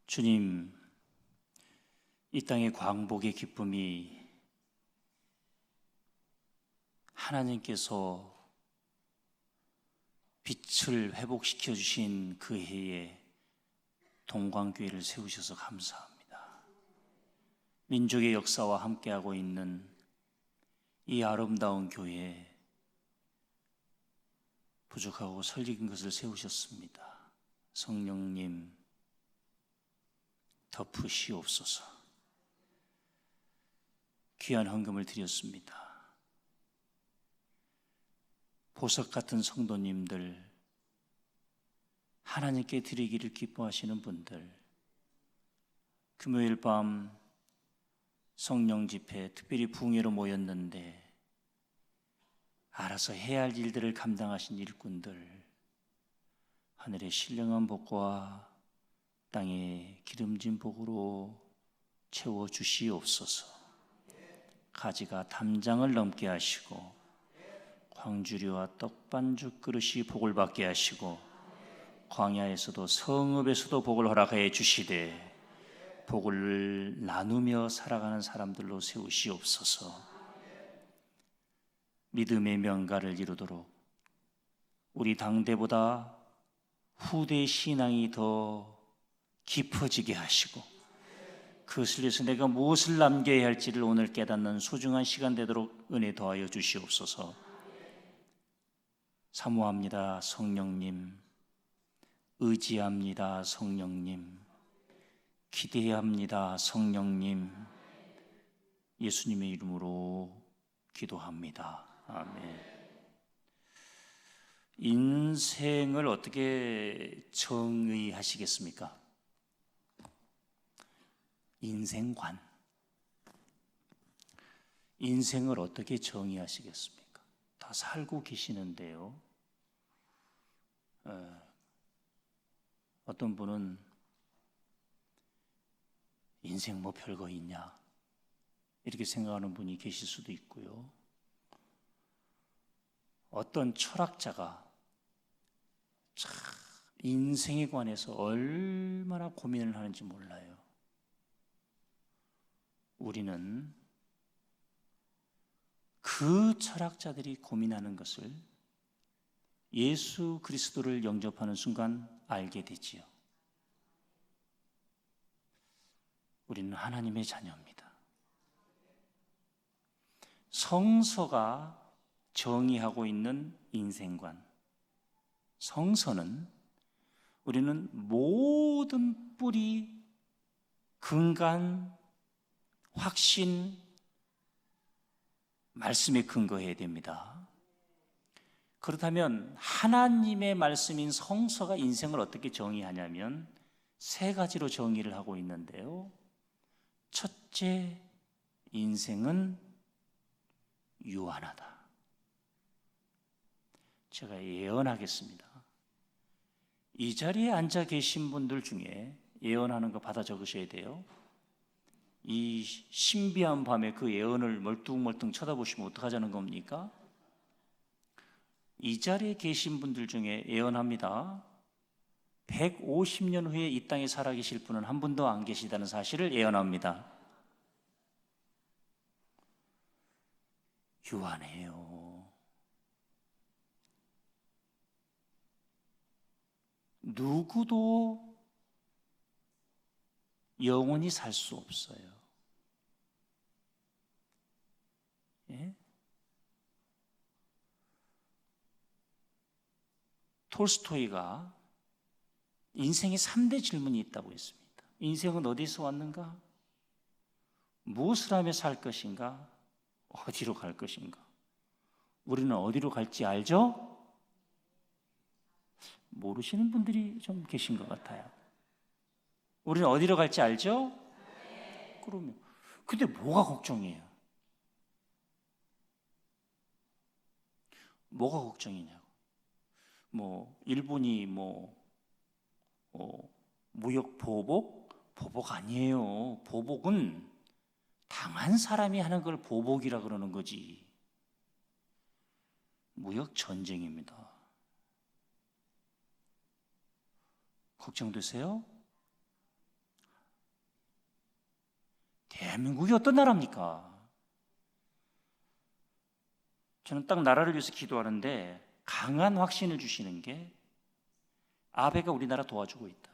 주님, 이 땅의 광복의 기쁨이 하나님께서 빛을 회복시켜 주신 그 해에 동광교회를 세우셔서 감사합니다. 민족의 역사와 함께하고 있는 이 아름다운 교회에 부족하고 설익은 것을 세우셨습니다. 성령님, 덮으시옵소서. 귀한 헌금을 드렸습니다. 보석 같은 성도님들, 하나님께 드리기를 기뻐하시는 분들, 금요일 밤 성령 집회, 특별히 부흥회로 모였는데 알아서 해야 할 일들을 감당하신 일꾼들, 하늘의 신령한 복과 땅의 기름진 복으로 채워주시옵소서. 가지가 담장을 넘게 하시고 광주리와 떡반죽 그릇이 복을 받게 하시고 광야에서도 성읍에서도 복을 허락하여 주시되 복을 나누며 살아가는 사람들로 세우시옵소서. 믿음의 명가를 이루도록 우리 당대보다 후대 신앙이 더 깊어지게 하시고 그것을 위해서 내가 무엇을 남겨야 할지를 오늘 깨닫는 소중한 시간 되도록 은혜 더하여 주시옵소서. 사모합니다, 성령님. 의지합니다, 성령님. 기대합니다, 성령님. 예수님의 이름으로 기도합니다. 아멘. 인생을 어떻게 정의하시겠습니까? 인생관. 인생을 어떻게 정의하시겠습니까? 다 살고 계시는데요. 어떤 분은 인생 뭐 별거 있냐 이렇게 생각하는 분이 계실 수도 있고요. 어떤 철학자가 참 인생에 관해서 얼마나 고민을 하는지 몰라요. 우리는 그 철학자들이 고민하는 것을 예수 그리스도를 영접하는 순간 알게 되지요. 우리는 하나님의 자녀입니다. 성서가 정의하고 있는 인생관, 성서는 우리는 모든 뿌리, 근간, 확신, 말씀에 근거해야 됩니다. 그렇다면 하나님의 말씀인 성서가 인생을 어떻게 정의하냐면 세 가지로 정의를 하고 있는데요. 첫째, 인생은 유한하다. 제가 예언하겠습니다. 이 자리에 앉아 계신 분들 중에 예언하는 거 받아 적으셔야 돼요. 이 신비한 밤에 그 예언을 멀뚱멀뚱 쳐다보시면 어떡하자는 겁니까? 이 자리에 계신 분들 중에 예언합니다. 150년 후에 이 땅에 살아계실 분은 한 분도 안 계시다는 사실을 예언합니다. 유한해요. 누구도 영원히 살 수 없어요. 예? 톨스토이가 인생에 3대 질문이 있다고 했습니다. 인생은 어디서 왔는가? 무엇을 하며 살 것인가? 어디로 갈 것인가? 우리는 어디로 갈지 알죠? 모르시는 분들이 좀 계신 것 같아요. 우리는 어디로 갈지 알죠? 그러면 근데 뭐가 걱정이에요? 뭐가 걱정이냐고. 일본이 무역 보복? 보복 아니에요. 보복은 당한 사람이 하는 걸 보복이라 그러는 거지. 무역 전쟁입니다. 걱정되세요? 대한민국이 어떤 나라입니까? 저는 딱 나라를 위해서 기도하는데 강한 확신을 주시는 게 아베가 우리나라 도와주고 있다.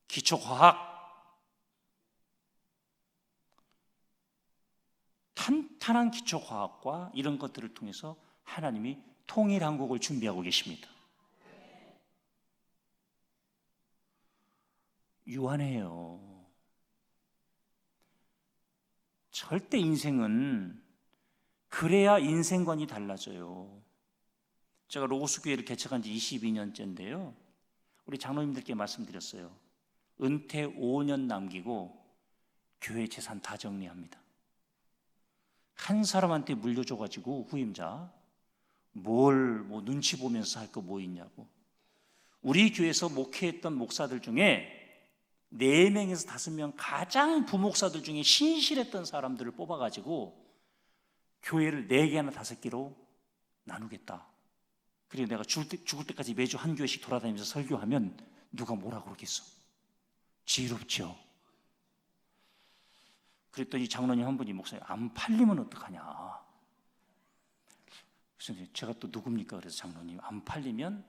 기초과학, 탄탄한 기초과학과 이런 것들을 통해서 하나님이 통일한국을 준비하고 계십니다. 유한해요. 절대 인생은 그래야 인생관이 달라져요. 제가 로고스 교회를 개척한 지 22년째인데요. 우리 장로님들께 말씀드렸어요. 은퇴 5년 남기고 교회 재산 다 정리합니다. 한 사람한테 물려줘가지고 후임자 뭘 눈치 보면서 할 거 뭐 있냐고. 우리 교회에서 목회했던 목사들 중에 4명에서 5명 가장 부목사들 중에 신실했던 사람들을 뽑아가지고 교회를 4개나 5개로 나누겠다. 그리고 내가 죽을 때까지 매주 한 교회씩 돌아다니면서 설교하면 누가 뭐라고 그러겠어? 지혜롭죠. 그랬더니 장로님 한 분이 목사님 안 팔리면 어떡하냐. 그래서 제가 또 누굽니까? 그래서 장로님 안 팔리면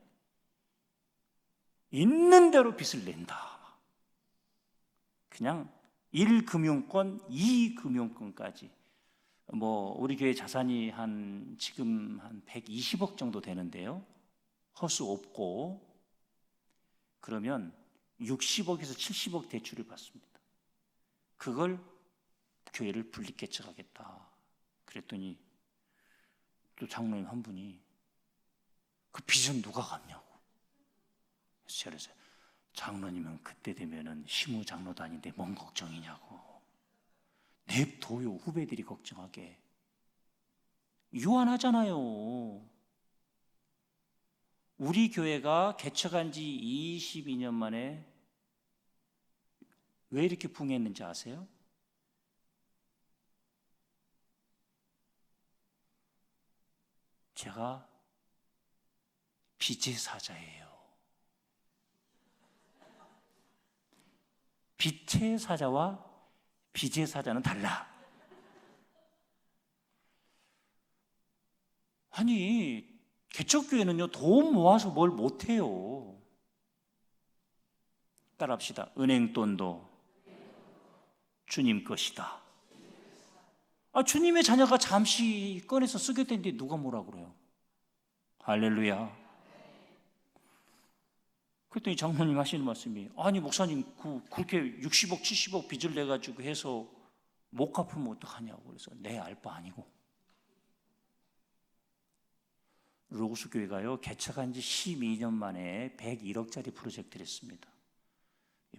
있는 대로 빚을 낸다. 그냥 1금융권, 2금융권까지. 우리 교회 자산이 지금 한 120억 정도 되는데요. 허수 없고 그러면 60억에서 70억 대출을 받습니다. 그걸 교회를 분립개척하겠다. 그랬더니 또 장로님 한 분이 그 빚은 누가 갚냐고. 그래서 장로님은 그때 되면은 시무장로도 아닌데 뭔 걱정이냐고. 냅둬요. 후배들이 걱정하게. 유한하잖아요. 우리 교회가 개척한 지 22년 만에 왜 이렇게 붕했는지 아세요? 제가 빚의 사자예요. 빛의 사자와 빚의 사자는 달라. 아니, 개척교회는요, 돈 모아서 뭘 못해요. 따라합시다. 은행돈도 주님 것이다. 주님의 자녀가 잠시 꺼내서 쓰겠다는데 누가 뭐라 그래요? 할렐루야. 그랬더니 장로님 하시는 말씀이 아니 목사님 그렇게 60억 70억 빚을 내가지고 해서 못 갚으면 어떡하냐고. 그래서 내 알 바 아니고. 로고스 교회가요 개척한 지 12년 만에 101억짜리 프로젝트를 했습니다.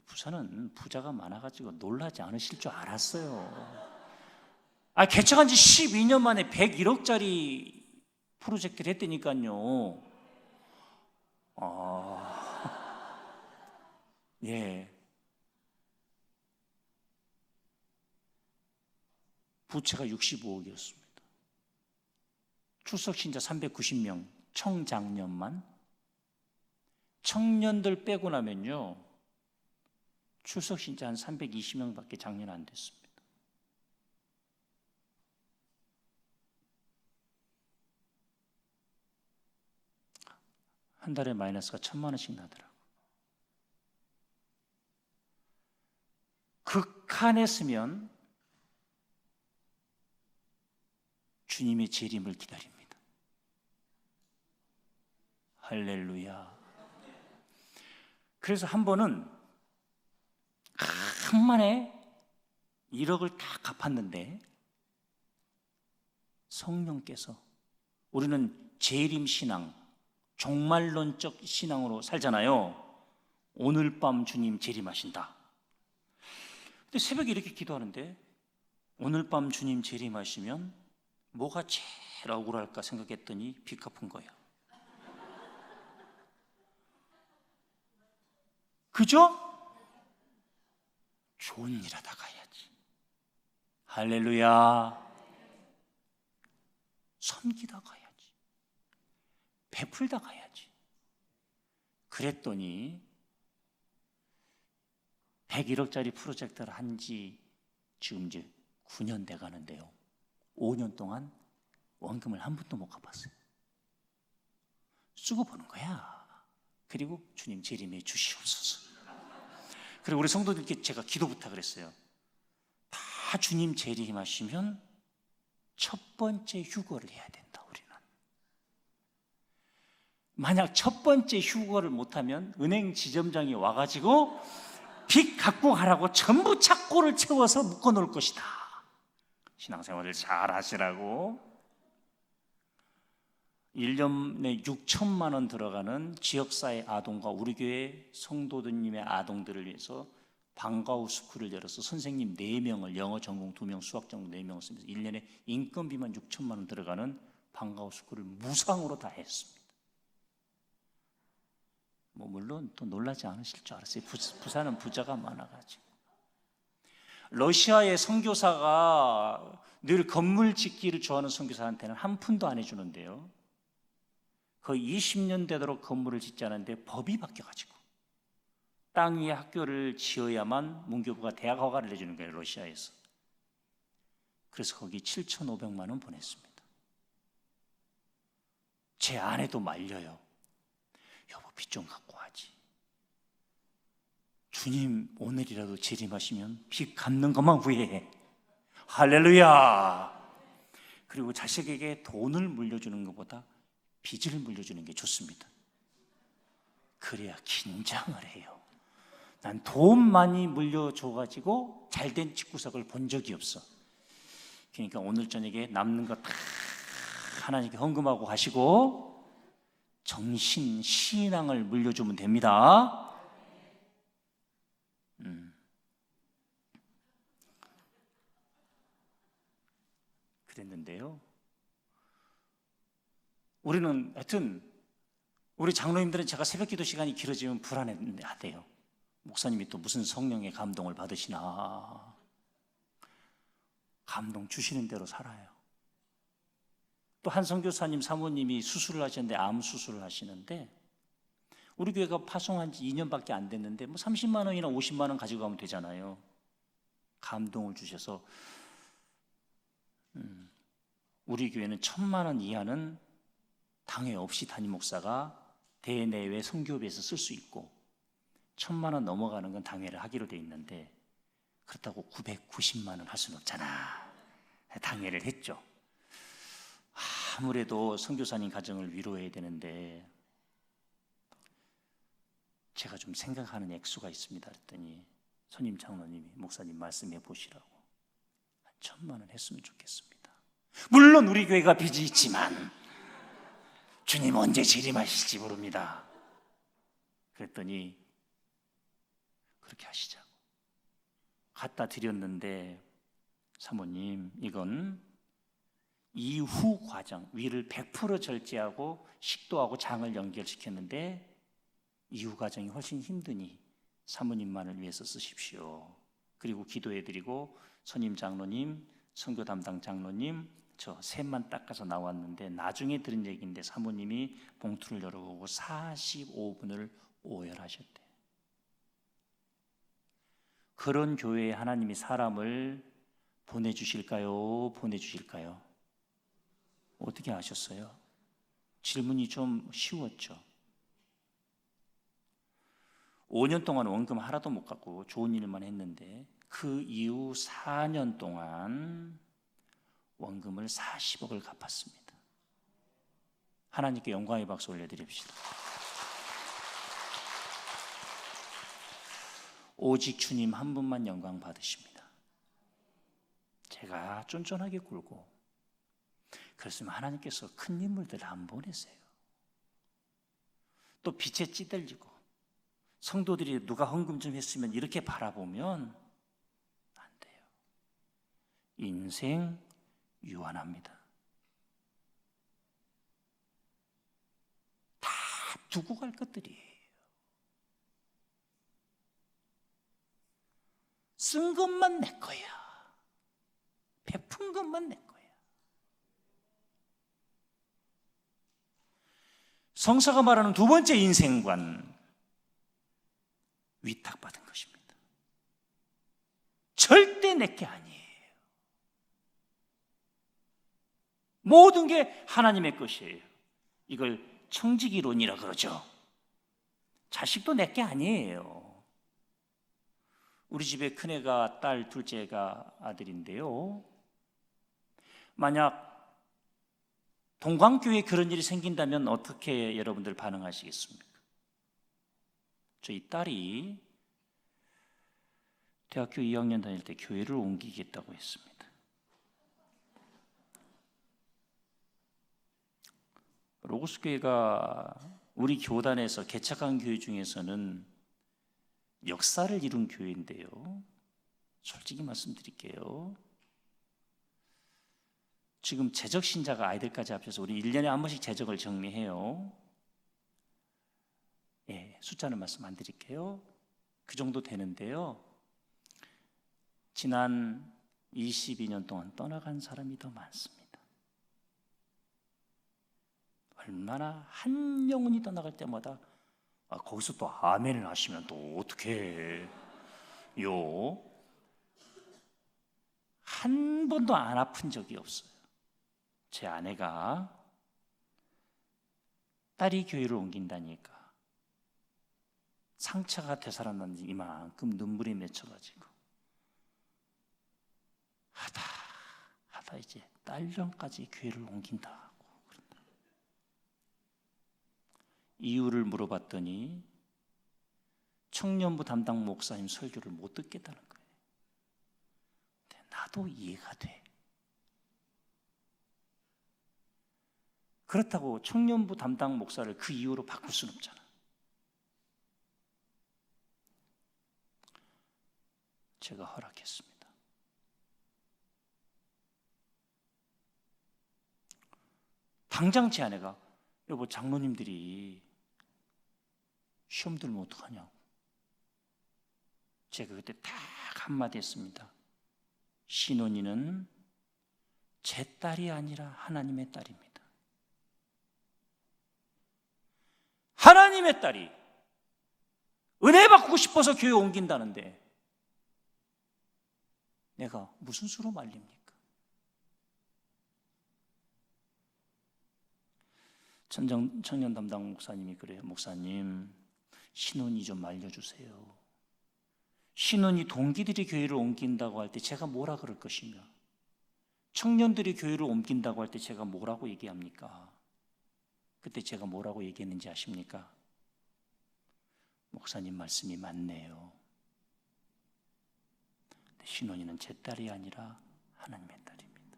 부산은 부자가 많아가지고 놀라지 않으실 줄 알았어요. 개척한 지 12년 만에 101억짜리 프로젝트를 했다니까요. 예. 부채가 65억이었습니다. 출석신자 390명, 청장년만. 청년들 빼고 나면요 출석신자 한 320명밖에 작년 안 됐습니다. 한 달에 마이너스가 1,000만 원씩 나더라고요. 극한했으면 주님의 재림을 기다립니다. 할렐루야. 그래서 한 번은 한만에 1억을 다 갚았는데 성령께서, 우리는 재림 신앙, 종말론적 신앙으로 살잖아요. 오늘 밤 주님 재림하신다. 근데 새벽에 이렇게 기도하는데 오늘 밤 주님 재림하시면 뭐가 제일 억울할까 생각했더니 빚 갚은 거예요. 그죠? 좋은 일 하다 가야지. 할렐루야. 섬기다 가야지. 베풀다 가야지. 그랬더니 101억짜리 프로젝트를 한 지 지금 이제 9년 돼 가는데요. 5년 동안 원금을 한 푼도 못 갚았어요. 쓰고 보는 거야. 그리고 주님 재림해 주시옵소서. 그리고 우리 성도들께 제가 기도 부탁을 했어요. 다 주님 재림하시면 첫 번째 휴거를 해야 된다. 우리는 만약 첫 번째 휴거를 못하면 은행 지점장이 와가지고 빚 갖고 가라고 전부 착고를 채워서 묶어놓을 것이다. 신앙생활을 잘 하시라고. 1년에 6천만 원 들어가는 지역사회 아동과 우리 교회 성도들님의 아동들을 위해서 방과후 스쿨을 열어서 선생님 4명을, 영어 전공 2명, 수학 전공 4명을 쓰면서 1년에 인건비만 6천만 원 들어가는 방과후 스쿨을 무상으로 다 했습니다. 뭐 물론 또 놀라지 않으실 줄 알았어요. 부산은 부자가 많아가지고. 러시아의 선교사가 늘 건물 짓기를 좋아하는 선교사한테는 한 푼도 안 해주는데요, 거의 20년 되도록 건물을 짓지 않았는데 법이 바뀌어가지고 땅 위에 학교를 지어야만 문교부가 대학 허가를 내주는 거예요, 러시아에서. 그래서 거기 7,500만 원 보냈습니다. 제 아내도 말려요. 여보, 빚 좀 갖고 와지. 주님 오늘이라도 재림하시면 빚 갚는 것만 후회해. 할렐루야. 그리고 자식에게 돈을 물려주는 것보다 빚을 물려주는 게 좋습니다. 그래야 긴장을 해요. 난 돈 많이 물려줘가지고 잘된 집구석을 본 적이 없어. 그러니까 오늘 저녁에 남는 거 다 하나님께 헌금하고 가시고 정신, 신앙을 물려주면 됩니다. 그랬는데요, 우리는 하여튼 우리 장로님들은 제가 새벽 기도 시간이 길어지면 불안해하대요. 목사님이 또 무슨 성령의 감동을 받으시나. 감동 주시는 대로 살아요. 또 한 선교사님 사모님이 수술을 하셨는데, 암 수술을 하시는데, 우리 교회가 파송한 지 2년밖에 안 됐는데 뭐 30만 원이나 50만 원 가지고 가면 되잖아요. 감동을 주셔서 우리 교회는 1,000만 원 이하는 당회 없이 담임 목사가 대내외 선교비에서 쓸 수 있고 1,000만 원 넘어가는 건 당회를 하기로 돼 있는데, 그렇다고 990만 원 할 수는 없잖아. 당회를 했죠. 아무래도 선교사님 가정을 위로해야 되는데 제가 좀 생각하는 액수가 있습니다. 그랬더니 선임 장로님이 목사님 말씀해 보시라고 한 1,000만 원 했으면 좋겠습니다. 물론 우리 교회가 빚이 있지만 주님 언제 재림하실지 모릅니다. 그랬더니 그렇게 하시자고 갖다 드렸는데, 사모님 이건 이후 과정, 위를 100% 절제하고 식도하고 장을 연결시켰는데 이후 과정이 훨씬 힘드니 사모님만을 위해서 쓰십시오. 그리고 기도해드리고 선임 장로님, 선교 담당 장로님, 저 셋만 닦아서 나왔는데 나중에 들은 얘기인데 사모님이 봉투를 열어보고 45분을 오열하셨대. 그런 교회에 하나님이 사람을 보내주실까요? 보내주실까요? 어떻게 아셨어요? 질문이 좀 쉬웠죠. 5년 동안 원금 하나도 못 갚고 좋은 일만 했는데 그 이후 4년 동안 원금을 40억을 갚았습니다. 하나님께 영광의 박수 올려드립시다. 오직 주님 한 분만 영광 받으십니다. 제가 쫀쫀하게 굴고 그랬으면 하나님께서 큰 인물들 안 보내세요. 또 빛에 찌들리고 성도들이 누가 헌금 좀 했으면 이렇게 바라보면 안 돼요. 인생 유한합니다. 다 두고 갈 것들이에요. 쓴 것만 내 거야. 베푼 것만 내 거야. 성서가 말하는 두 번째 인생관, 위탁받은 것입니다. 절대 내게 아니에요. 모든 게 하나님의 것이에요. 이걸 청지기론이라 그러죠. 자식도 내 게 아니에요. 우리 집에 큰애가 딸, 둘째가 아들인데요. 만약 동광교회에 그런 일이 생긴다면 어떻게 여러분들 반응하시겠습니까? 저희 딸이 대학교 2학년 다닐 때 교회를 옮기겠다고 했습니다. 로고스 교회가 우리 교단에서 개척한 교회 중에서는 역사를 이룬 교회인데요. 솔직히 말씀드릴게요. 지금 재적 신자가 아이들까지 합쳐서 우리 1년에 한 번씩 재적을 정리해요. 숫자는 말씀 안 드릴게요. 그 정도 되는데요. 지난 22년 동안 떠나간 사람이 더 많습니다. 얼마나 한 영혼이 떠나갈 때마다 거기서 또 아멘을 하시면 또 어떻게 해요? 한 번도 안 아픈 적이 없어요. 제 아내가 딸이 교회를 옮긴다니까 상처가 되살아났는지 이만큼 눈물이 맺혀가지고 하다 이제 딸년까지 교회를 옮긴다고 그런다. 이유를 물어봤더니 청년부 담당 목사님 설교를 못 듣겠다는 거예요. 근데 나도 이해가 돼. 그렇다고 청년부 담당 목사를 그 이유로 바꿀 수는 없잖아. 제가 허락했습니다. 당장 제 아내가 여보 장로님들이 시험 들면 어떡하냐고. 제가 그때 딱 한마디 했습니다. 신혼이는 제 딸이 아니라 하나님의 딸입니다. 하나님의 딸이 은혜 받고 싶어서 교회 옮긴다는데 내가 무슨 수로 말립니까? 청년 담당 목사님이 그래요. 목사님, 신혼이 좀 알려주세요. 신혼이 동기들이 교회를 옮긴다고 할 때 제가 뭐라 그럴 것이며 청년들이 교회를 옮긴다고 할 때 제가 뭐라고 얘기합니까? 그때 제가 뭐라고 얘기했는지 아십니까? 목사님 말씀이 맞네요. 신혼이는 제 딸이 아니라 하나님의 딸입니다.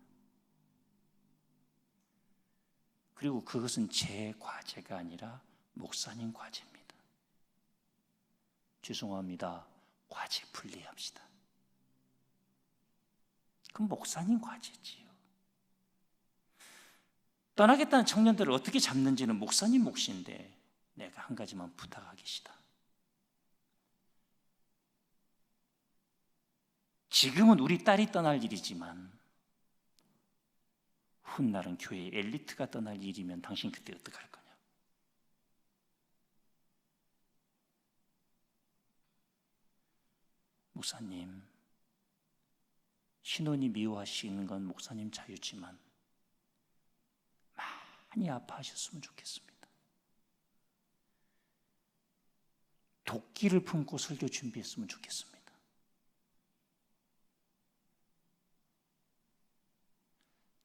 그리고 그것은 제 과제가 아니라 목사님 과제입니다. 죄송합니다. 과제 분리합시다. 그럼 목사님 과제지요. 떠나겠다는 청년들을 어떻게 잡는지는 목사님 몫인데 내가 한 가지만 부탁하겠습니다. 지금은 우리 딸이 떠날 일이지만 훗날은 교회의 엘리트가 떠날 일이면 당신 그때 어떡할 거냐? 목사님, 신혼이 미워하시는 건 목사님 자유지만 많이 아파하셨으면 좋겠습니다. 도끼를 품고 설교 준비했으면 좋겠습니다.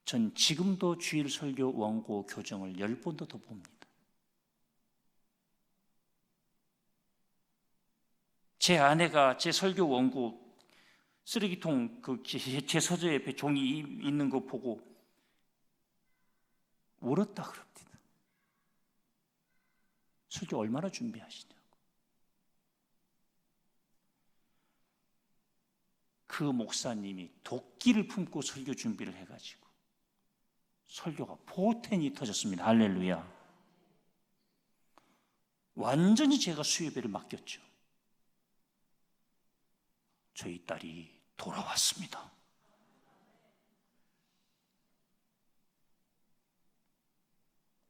전 지금도 주일 설교 원고 교정을 10번도 더 봅니다. 제 아내가 제 설교 원고 쓰레기통 제 서재 옆에 종이 있는 거 보고 울었다 그럽니다. 설교 얼마나 준비하시냐고. 그 목사님이 도끼를 품고 설교 준비를 해가지고 설교가 포텐이 터졌습니다. 할렐루야. 완전히 제가 수예배를 맡겼죠. 저희 딸이 돌아왔습니다.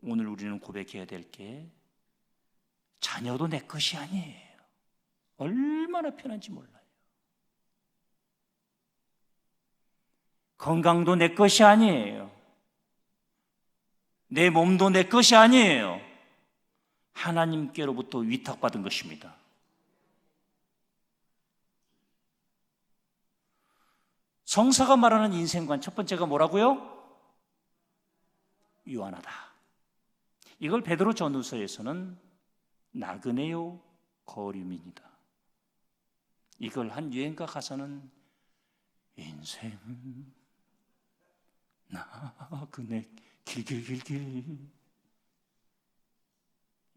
오늘 우리는 고백해야 될 게 자녀도 내 것이 아니에요. 얼마나 편한지 몰라요. 건강도 내 것이 아니에요. 내 몸도 내 것이 아니에요. 하나님께로부터 위탁받은 것입니다. 성서가 말하는 인생관 첫 번째가 뭐라고요? 유한하다. 이걸 베드로 전후서에서는 나그네요 거림이니다. 이걸 한 유행가 가사는 인생 나그네 길길길길.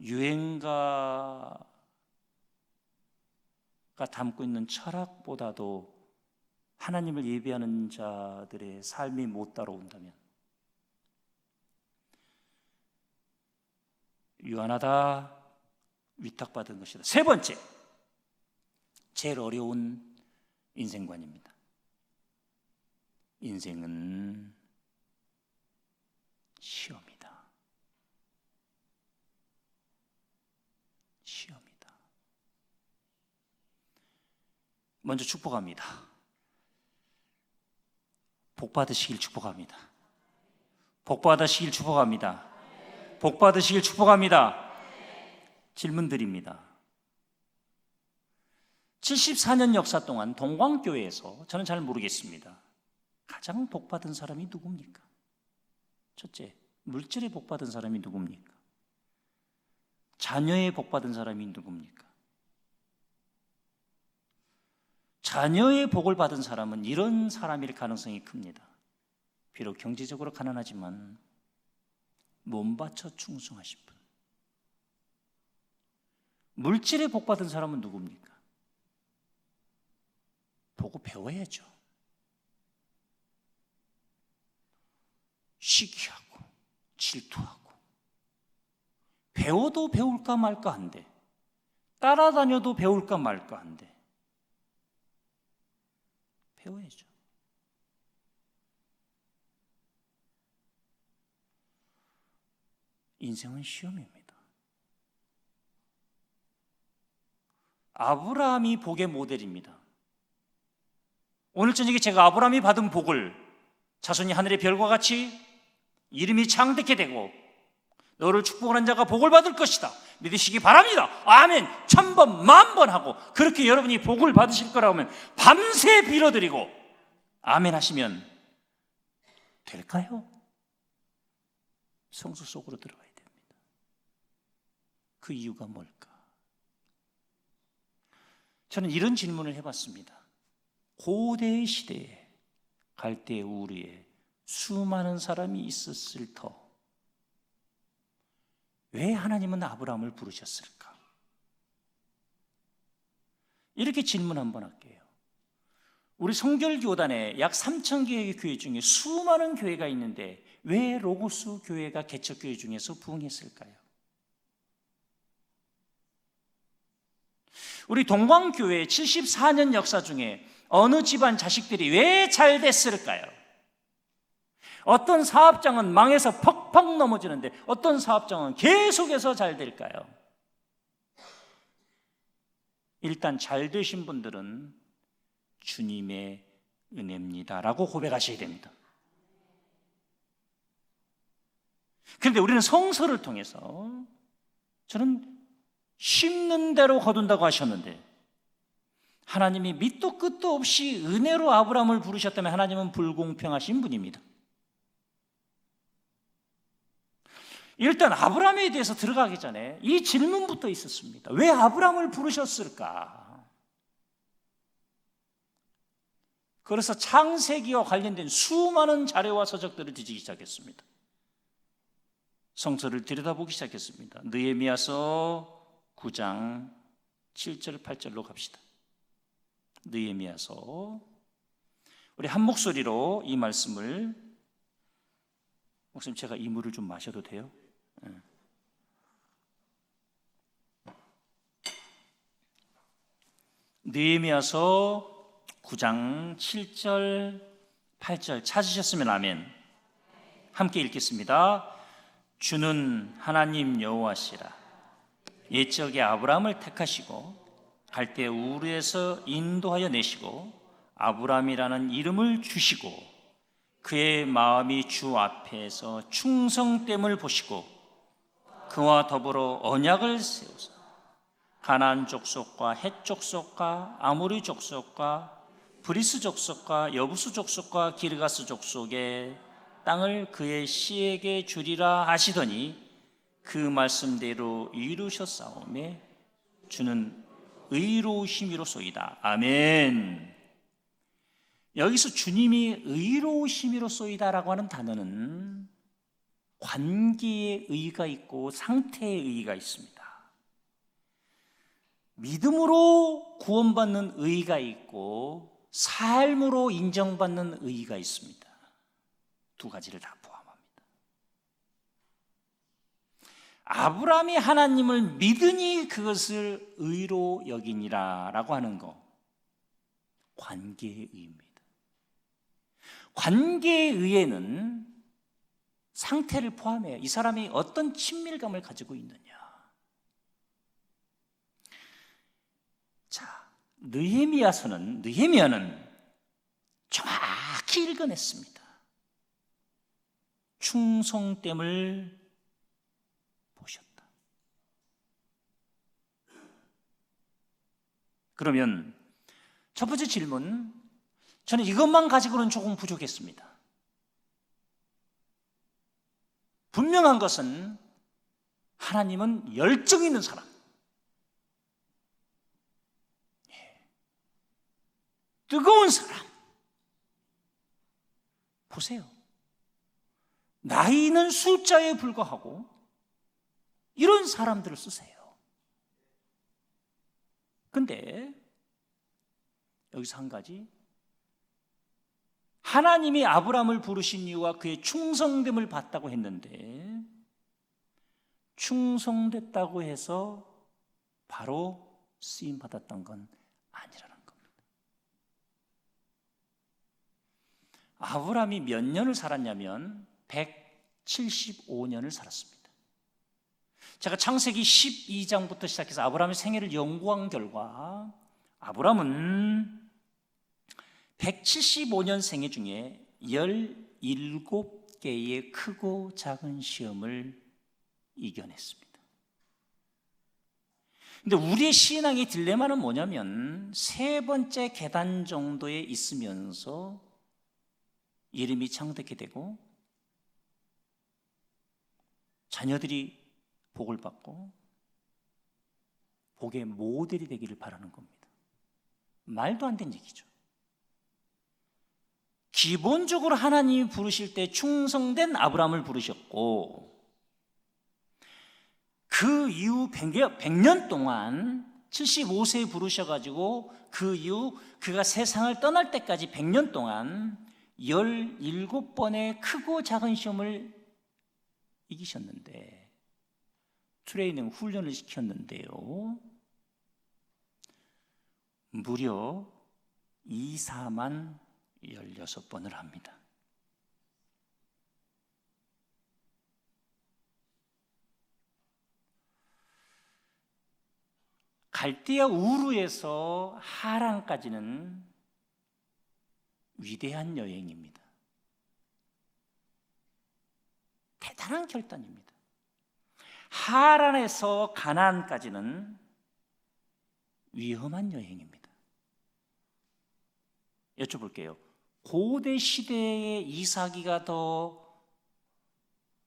유행가가 담고 있는 철학보다도 하나님을 예배하는 자들의 삶이 못 따라온다면 유한하다, 위탁받은 것이다. 세 번째, 제일 어려운 인생관입니다. 인생은 시험이다. 시험이다. 먼저 축복합니다. 복 받으시길 축복합니다. 복 받으시길 축복합니다. 복 받으시길 축복합니다. 질문 드립니다. 74년 역사 동안 동광교회에서 저는 잘 모르겠습니다. 가장 복 받은 사람이 누굽니까? 첫째, 물질에 복 받은 사람이 누굽니까? 자녀에 복 받은 사람이 누굽니까? 자녀의 복을 받은 사람은 이런 사람일 가능성이 큽니다. 비록 경제적으로 가난하지만 몸 바쳐 충성하신 분. 물질에 복 받은 사람은 누굽니까? 보고 배워야죠. 시기하고 질투하고 배워도 배울까 말까 한데, 따라다녀도 배울까 말까 한데 배워야죠. 인생은 시험입니다. 아브라함이 복의 모델입니다. 오늘 저녁에 제가 아브라함이 받은 복을 자손이 하늘의 별과 같이 이름이 창대케 되고 너를 축복하는 자가 복을 받을 것이다 믿으시기 바랍니다. 아멘. 1000번 만번 하고 그렇게 여러분이 복을 받으실 거라고 하면 밤새 빌어드리고 아멘 하시면 될까요? 성수 속으로 들어가야 됩니다. 그 이유가 뭘까? 저는 이런 질문을 해봤습니다. 고대 시대에 갈대 우르에 수많은 사람이 있었을 터 왜 하나님은 아브라함을 부르셨을까? 이렇게 질문 한번 할게요. 우리 성결교단에 약 3,000개의 교회 중에 수많은 교회가 있는데 왜 로고스 교회가 개척교회 중에서 부흥했을까요? 우리 동광교회 74년 역사 중에 어느 집안 자식들이 왜 잘 됐을까요? 어떤 사업장은 망해서 퍽퍽 넘어지는데 어떤 사업장은 계속해서 잘 될까요? 일단 잘 되신 분들은 주님의 은혜입니다라고 고백하셔야 됩니다. 그런데 우리는 성서를 통해서 저는 심는 대로 거둔다고 하셨는데 하나님이 밑도 끝도 없이 은혜로 아브라함을 부르셨다면 하나님은 불공평하신 분입니다. 일단 아브라함에 대해서 들어가기 전에 이 질문부터 있었습니다. 왜 아브라함을 부르셨을까? 그래서 창세기와 관련된 수많은 자료와 서적들을 뒤지기 시작했습니다. 성서를 들여다보기 시작했습니다. 느헤미야서 9장 7절 8절로 갑시다. 느헤미야서 우리 한 목소리로 이 말씀을 목사님 제가 이 물을 좀 마셔도 돼요? 느헤미야서 9장 7절 8절 찾으셨으면 아멘. 함께 읽겠습니다. 주는 하나님 여호와시라. 옛적에 아브라함을 택하시고 갈대 우르에서 인도하여 내시고 아브라함이라는 이름을 주시고 그의 마음이 주 앞에서 충성됨을 보시고 그와 더불어 언약을 세우사 가나안 족속과 헷 족속과 아모리 족속과 브리스 족속과 여부수 족속과 기르가스 족속의 땅을 그의 씨에게 주리라 하시더니 그 말씀대로 이루셨사오매 주는 의로우심이로소이다. 아멘. 여기서 주님이 의로우심이로소이다라고 하는 단어는 관계의 의의가 있고 상태의 의의가 있습니다. 믿음으로 구원받는 의의가 있고 삶으로 인정받는 의의가 있습니다. 두 가지를 다 포함합니다. 아브라함이 하나님을 믿으니 그것을 의로 여기니라 라고 하는 거, 관계의 의의입니다. 관계의 의의는 상태를 포함해요. 이 사람이 어떤 친밀감을 가지고 있느냐. 자, 느헤미야는 정확히 읽어냈습니다. 충성됨을 보셨다. 그러면 첫 번째 질문, 저는 이것만 가지고는 조금 부족했습니다. 분명한 것은 하나님은 열정 있는 사람, 뜨거운 사람. 보세요. 나이는 숫자에 불과하고 이런 사람들을 쓰세요. 근데 여기서 한 가지, 하나님이 아브라함을 부르신 이유와 그의 충성됨을 봤다고 했는데 충성됐다고 해서 바로 쓰임받았던 건 아니라는 겁니다. 아브라함이 몇 년을 살았냐면 175년을 살았습니다. 제가 창세기 12장부터 시작해서 아브라함의 생애를 연구한 결과 아브라함은 175년 생애 중에 17개의 크고 작은 시험을 이겨냈습니다. 근데 우리의 신앙의 딜레마는 뭐냐면 세 번째 계단 정도에 있으면서 이름이 창대케 되고 자녀들이 복을 받고 복의 모델이 되기를 바라는 겁니다. 말도 안 되는 얘기죠. 기본적으로 하나님이 부르실 때 충성된 아브라함을 부르셨고 그 이후 100년 동안 75세에 부르셔가지고 그 이후 그가 세상을 떠날 때까지 100년 동안 17번의 크고 작은 시험을 이기셨는데 트레이닝 훈련을 시켰는데요 무려 이사만 16번을 합니다. 갈대아 우르에서 하란까지는 위대한 여행입니다. 대단한 결단입니다. 하란에서 가나안까지는 위험한 여행입니다. 여쭤볼게요. 고대 시대의 이삭이가 더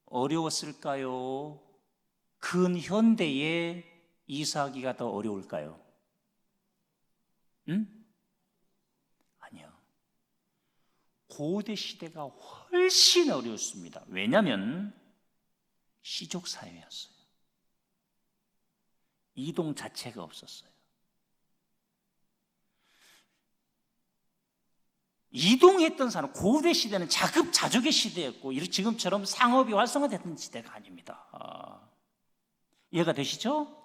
어려웠을까요? 근현대의 이삭이가 더 어려울까요? 아니요. 고대 시대가 훨씬 어려웠습니다. 왜냐하면 시족 사회였어요. 이동 자체가 없었어요. 이동했던 사람, 고대 시대는 자급자족의 시대였고 지금처럼 상업이 활성화됐던 시대가 아닙니다. 이해가 되시죠?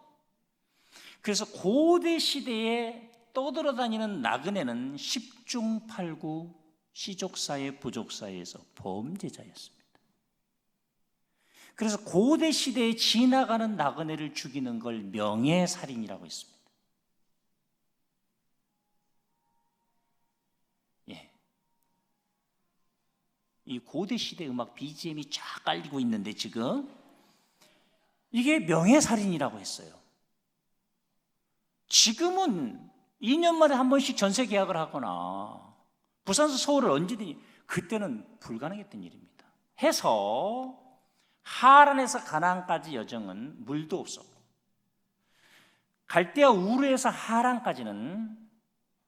그래서 고대 시대에 떠돌아다니는 나그네는 10중 8구 시족사회, 부족사회에서 범죄자였습니다. 그래서 고대 시대에 지나가는 나그네를 죽이는 걸 명예살인이라고 했습니다. 이 고대 시대 음악 BGM이 쫙 깔리고 있는데 지금 이게 명예살인이라고 했어요. 지금은 2년 만에 한 번씩 전세 계약을 하거나 부산에서 서울을 언제든지, 그때는 불가능했던 일입니다. 해서 하란에서 가나안까지 여정은 물도 없었고, 갈대아 우르에서 하란까지는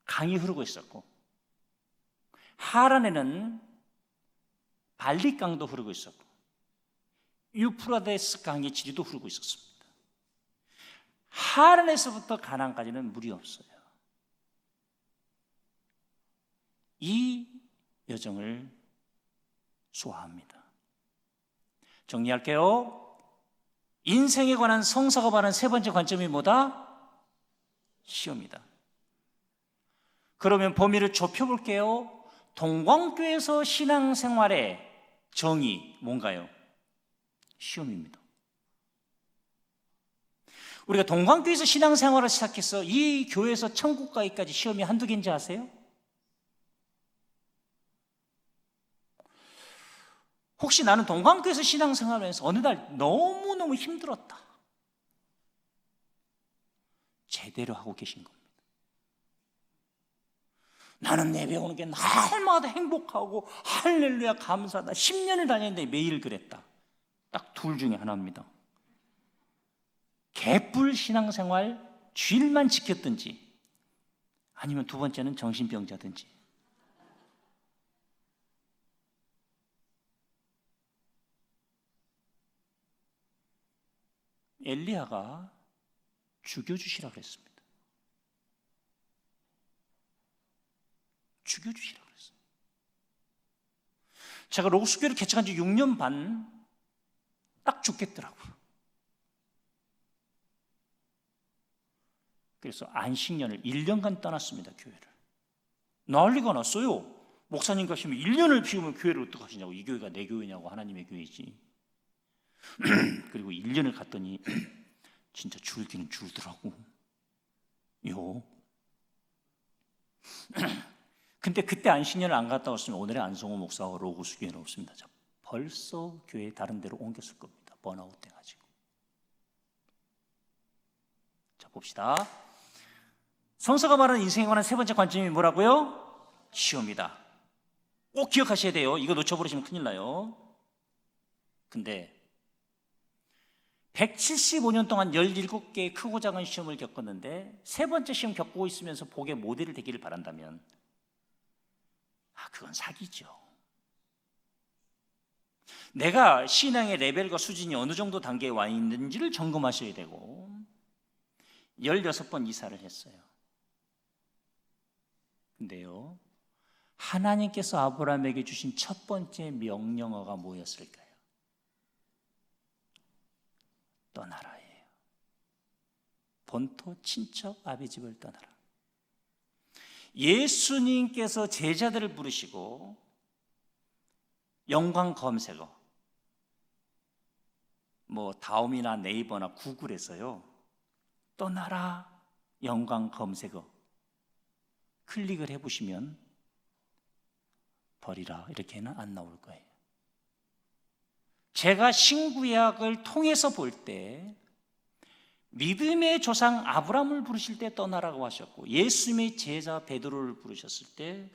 강이 흐르고 있었고, 하란에는 발리강도 흐르고 있었고, 유프라데스 강의 지리도 흐르고 있었습니다. 하란에서부터 가나안까지는 물이 없어요. 이 여정을 소화합니다. 정리할게요. 인생에 관한 성사가 말하는 세 번째 관점이 뭐다? 시험이다. 그러면 범위를 좁혀볼게요. 동광교회에서 신앙생활의 정의 뭔가요? 시험입니다. 우리가 동광교회에서 신앙생활을 시작해서 이 교회에서 천국 가기까지 시험이 한두 개인지 아세요? 혹시 나는 동광교회에서 신앙생활을 해서 어느 날 너무너무 힘들었다, 제대로 하고 계신 겁니다. 나는 예배 오는 게 날마다 행복하고 할렐루야 감사하다, 10년을 다녔는데 매일 그랬다. 딱 둘 중에 하나입니다. 개뿔 신앙생활, 주일만 지켰든지, 아니면 두 번째는 정신병자든지. 엘리야가 죽여주시라 그랬습니다. 죽여주시라 그랬어요. 제가 로스교회를 개척한 지 6년 반 딱 죽겠더라고요. 그래서 안식년을 1년간 떠났습니다. 교회를. 난리가 났어요. 목사님 가시면 1년을 비우면 교회를 어떡하시냐고. 이 교회가 내 교회냐고. 하나님의 교회지. 그리고 1년을 갔더니 진짜 줄기는 줄더라고. 근데 그때 안식년을 안 갔다 왔으면 오늘의 안성호 목사와 로고스 교회는 없습니다. 벌써 교회 다른 데로 옮겼을 겁니다. 번아웃 돼가지고. 자, 봅시다. 성서가 말하는 인생에 관한 세 번째 관점이 뭐라고요? 시험이다. 꼭 기억하셔야 돼요. 이거 놓쳐버리시면 큰일 나요. 근데 175년 동안 17개의 크고 작은 시험을 겪었는데 세 번째 시험 겪고 있으면서 복의 모델이 되기를 바란다면, 그건 사기죠. 내가 신앙의 레벨과 수준이 어느 정도 단계에 와 있는지를 점검하셔야 되고, 16번 이사를 했어요. 근데요, 하나님께서 아브라함에게 주신 첫 번째 명령어가 뭐였을까요? 떠나라예요. 본토 친척 아비 집을 떠나라. 예수님께서 제자들을 부르시고 영광 검색어, 다음이나 네이버나 구글에서요, 떠나라 영광 검색어 클릭을 해보시면 버리라 이렇게는 안 나올 거예요. 제가 신구약을 통해서 볼 때 믿음의 조상 아브라함을 부르실 때 떠나라고 하셨고, 예수님의 제자 베드로를 부르셨을 때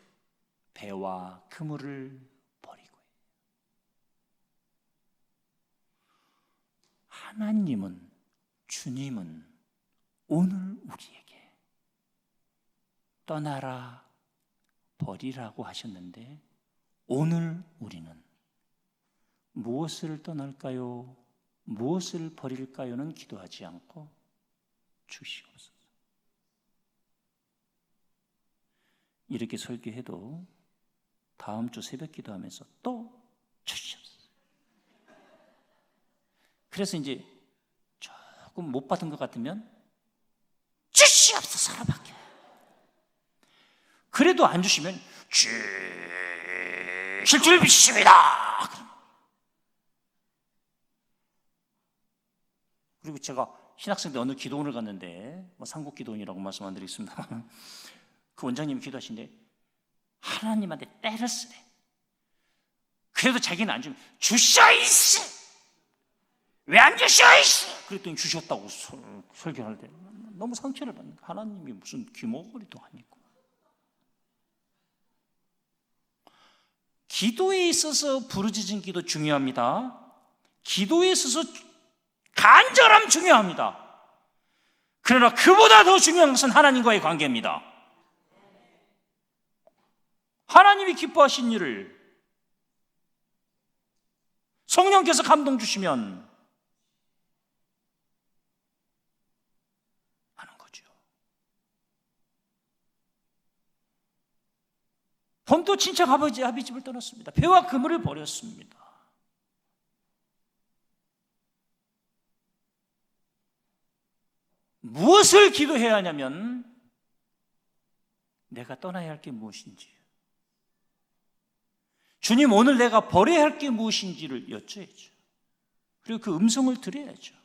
배와 그물을 버리고. 하나님은, 주님은 오늘 우리에게 떠나라 버리라고 하셨는데, 오늘 우리는 무엇을 떠날까요? 무엇을 버릴까요는 기도하지 않고 주시옵소서. 이렇게 설교해도 다음 주 새벽 기도하면서 또 주시옵소서. 그래서 이제 조금 못 받은 것 같으면 주시옵소서로 바뀌어요. 그래도 안 주시면 주실 줄 믿습니다. 그리고 제가 신학생 때 어느 기도원을 갔는데, 삼국 기도원이라고 말씀 안 드리겠습니다. 그 원장님이 기도하시는데 하나님한테 때를 쓰래. 그래도 자기는 안 주면 주셔이씨! 왜 안 주셔이씨! 그랬더니 주셨다고 설교할 때 너무 상처를 받는 거예요. 하나님이 무슨 귀머거리도 아니고. 기도에 있어서 부르짖은 기도 중요합니다. 기도에 있어서 간절함 중요합니다. 그러나 그보다 더 중요한 것은 하나님과의 관계입니다. 하나님이 기뻐하신 일을 성령께서 감동 주시면 하는 거죠. 본토 친척 아버지 집을 떠났습니다. 배와 그물을 버렸습니다. 무엇을 기도해야 하냐면 내가 떠나야 할 게 무엇인지, 주님 오늘 내가 버려야 할 게 무엇인지를 여쭤야죠. 그리고 그 음성을 들어야죠.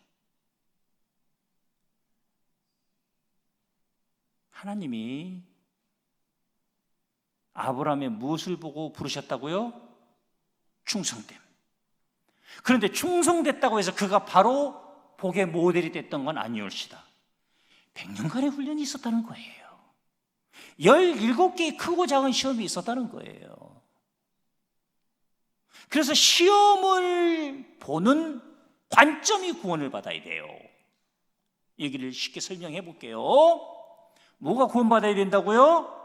하나님이 아브라함의 무엇을 보고 부르셨다고요? 충성됨. 그런데 충성됐다고 해서 그가 바로 복의 모델이 됐던 건 아니올시다. 100년간의 훈련이 있었다는 거예요. 17개의 크고 작은 시험이 있었다는 거예요. 그래서 시험을 보는 관점이 구원을 받아야 돼요. 얘기를 쉽게 설명해 볼게요. 뭐가 구원받아야 된다고요?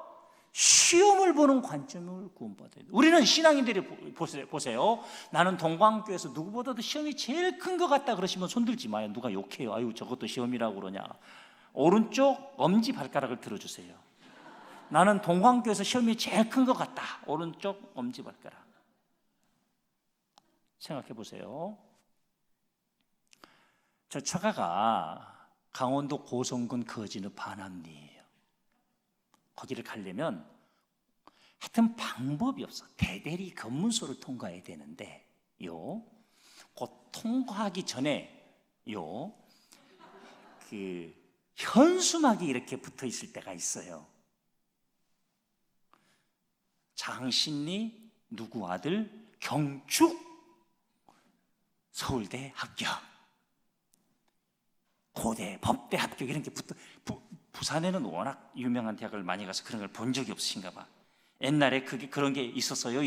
시험을 보는 관점을 구원받아야 돼요. 우리는 신앙인들이 보세요. 나는 동광교에서 누구보다도 시험이 제일 큰 것 같다 그러시면 손들지 마요. 누가 욕해요. 아유 저것도 시험이라고 그러냐. 오른쪽 엄지발가락을 들어주세요. 나는 동광교에서 시험이 제일 큰 것 같다. 오른쪽 엄지발가락. 생각해 보세요. 저 처가가 강원도 고성군 거진읍 반암리예요. 거기를 가려면 하여튼 방법이 없어. 대대리 검문소를 통과해야 되는데 곧 통과하기 전에 그 현수막이 이렇게 붙어 있을 때가 있어요. 장신리 누구 아들 경축 서울대 합격, 고대 법대 합격 이런 게 붙어. 부산에는 워낙 유명한 대학을 많이 가서 그런 걸 본 적이 없으신가 봐. 옛날에 그런 게 있었어요?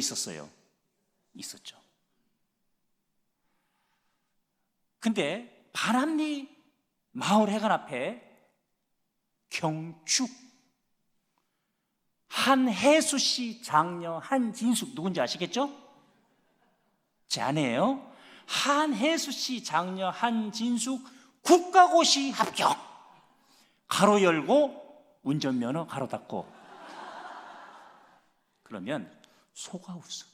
있었죠. 근데 반암리 마을 해관 앞에 경축 한혜수 씨 장녀 한진숙 누군지 아시겠죠? 제 아내예요. 한혜수 씨 장녀 한진숙 국가고시 합격. 가로 열고 운전면허 가로 닫고. 그러면 속아 웃어.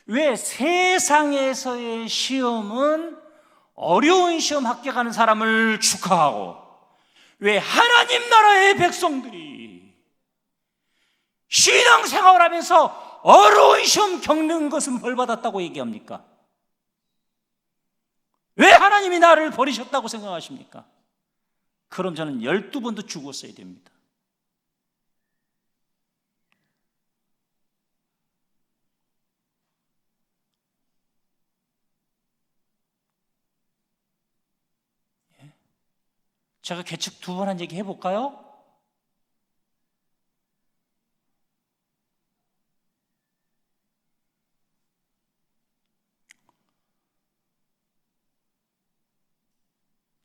왜 세상에서의 시험은 어려운 시험 합격하는 사람을 축하하고, 왜 하나님 나라의 백성들이 신앙생활을 하면서 어려운 시험 겪는 것은 벌받았다고 얘기합니까? 왜 하나님이 나를 버리셨다고 생각하십니까? 그럼 저는 12번도 죽었어야 됩니다. 제가 계측 2번 한 얘기 해볼까요?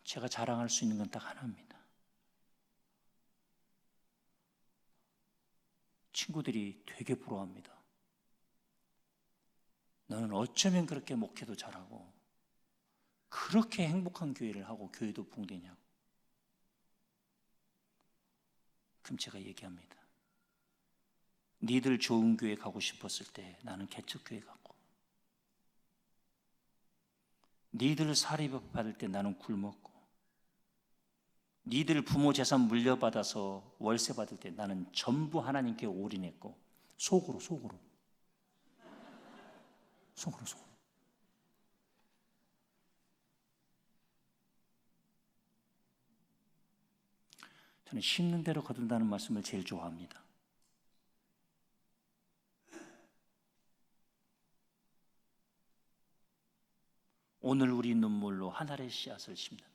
제가 자랑할 수 있는 건 딱 하나입니다. 친구들이 되게 부러워합니다. 너는 어쩌면 그렇게 목회도 잘하고 그렇게 행복한 교회를 하고 교회도 붕대냐고. 그럼 제가 얘기합니다. 니들 좋은 교회 가고 싶었을 때 나는 개척교회 갔고, 니들 사립업 받을 때 나는 굶었고, 니들 부모 재산 물려받아서 월세 받을 때 나는 전부 하나님께 올인했고, 속으로 저는 심는 대로 거둔다는 말씀을 제일 좋아합니다. 오늘 우리 눈물로 하늘의 씨앗을 심는다.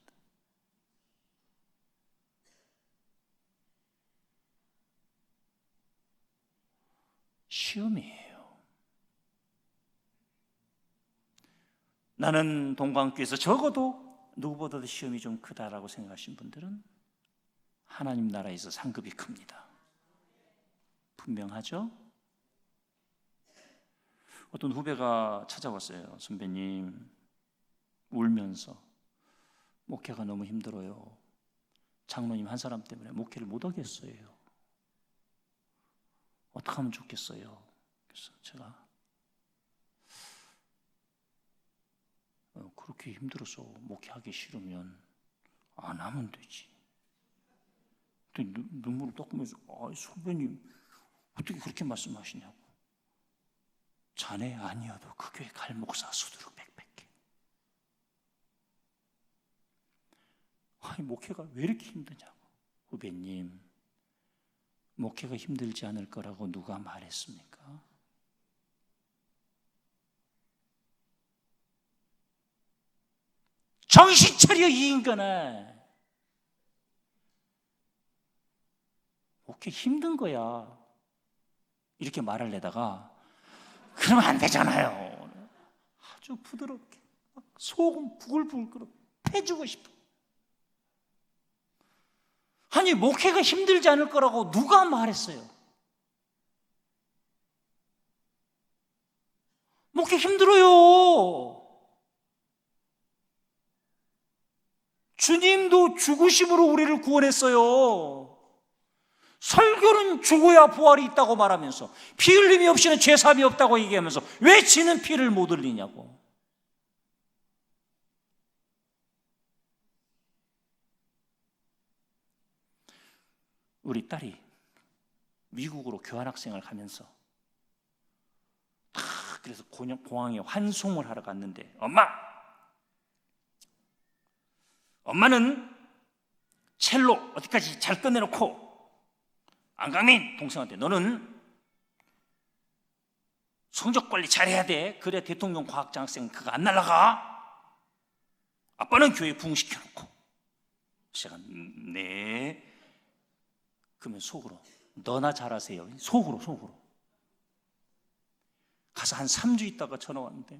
시험이에요. 나는 동광교에서 적어도 누구보다도 시험이 좀 크다라고 생각하신 분들은 하나님 나라에서 상급이 큽니다. 분명하죠? 어떤 후배가 찾아왔어요. 선배님, 울면서 목회가 너무 힘들어요. 장로님 한 사람 때문에 목회를 못 하겠어요. 어떻게 하면 좋겠어요? 그래서 제가 그렇게 힘들어서 목회하기 싫으면 안 하면 되지. 눈물을 닦으면서 선배님 어떻게 그렇게 말씀하시냐고. 자네 아니어도 그 교회 갈 목사 수두룩 빽빽해. 아니 목회가 왜 이렇게 힘드냐고. 후배님, 목회가 힘들지 않을 거라고 누가 말했습니까? 정신 차려 이 인간아. 목회 힘든 거야. 이렇게 말하려다가 그러면 안 되잖아요. 아주 부드럽게 속은 부글부글 끓어 패주고 싶어. 아니 목회가 힘들지 않을 거라고 누가 말했어요? 목회 힘들어요. 주님도 죽으심으로 우리를 구원했어요. 설교는 죽어야 부활이 있다고 말하면서 피 흘림이 없이는 죄사함이 없다고 얘기하면서 왜 지는 피를 못 흘리냐고. 우리 딸이 미국으로 교환학생을 가면서 그래서 공항에 환송을 하러 갔는데 엄마는 첼로 어디까지 잘 끝내놓고 안강민 동생한테 너는 성적 관리 잘해야 돼. 그래 대통령 과학장학생 그거 안 날라가. 아빠는 교회 부흥시켜놓고. 제가 네. 그러면 속으로 너나 잘하세요. 속으로 가서 한 3주 있다가 전화 왔는데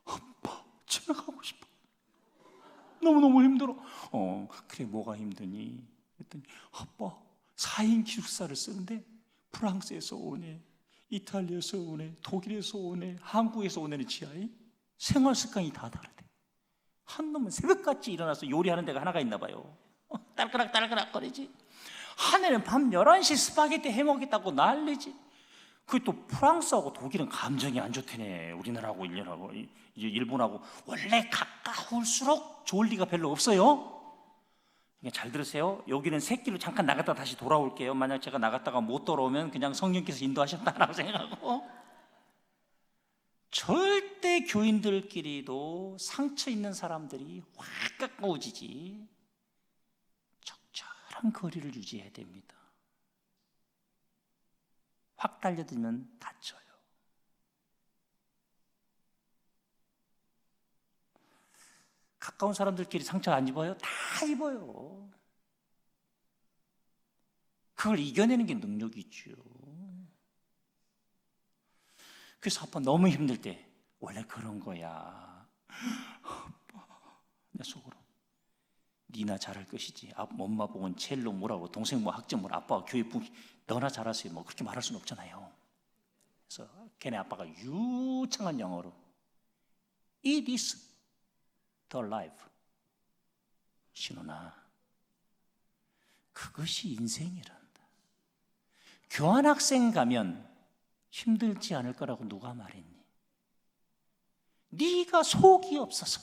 아빠 집에 가고 싶어. 너무너무 힘들어. 그래 뭐가 힘드니? 그랬더니 아빠 4인 기숙사를 쓰는데 프랑스에서 오네, 이탈리아에서 오네, 독일에서 오네, 한국에서 오네는 지하에 생활 습관이 다 다르대. 한 놈은 새벽같이 일어나서 요리하는 데가 하나가 있나 봐요. 딸그락 거리지. 한 애는 밤 11시 스파게티 해먹겠다고 난리지. 그게 또 프랑스하고 독일은 감정이 안 좋다네. 우리나라하고 일본하고 원래 가까울수록 좋을 리가 별로 없어요. 잘 들으세요. 여기는 새끼로 잠깐 나갔다 다시 돌아올게요. 만약 제가 나갔다가 못 돌아오면 그냥 성령께서 인도하셨다라고 생각하고. 절대 교인들끼리도 상처 있는 사람들이 확 가까워지지 적절한 거리를 유지해야 됩니다. 확 달려들면 다쳐요. 가까운 사람들끼리 상처 안 입어요? 다 입어요. 그걸 이겨내는 게 능력이죠. 그래서 아빠 너무 힘들 때 원래 그런 거야. 아빠, 내 속으로 니나 잘할 것이지. 엄마 보고는 첼로 뭐라고, 동생 뭐 학점 뭐라, 아빠가 교회 너나 잘하세요. 뭐 그렇게 말할 수는 없잖아요. 그래서 걔네 아빠가 유창한 영어로 It is the life. 신호나 그것이 인생이란다. 교환학생 가면 힘들지 않을 거라고 누가 말했니? 네가 속이 없어서.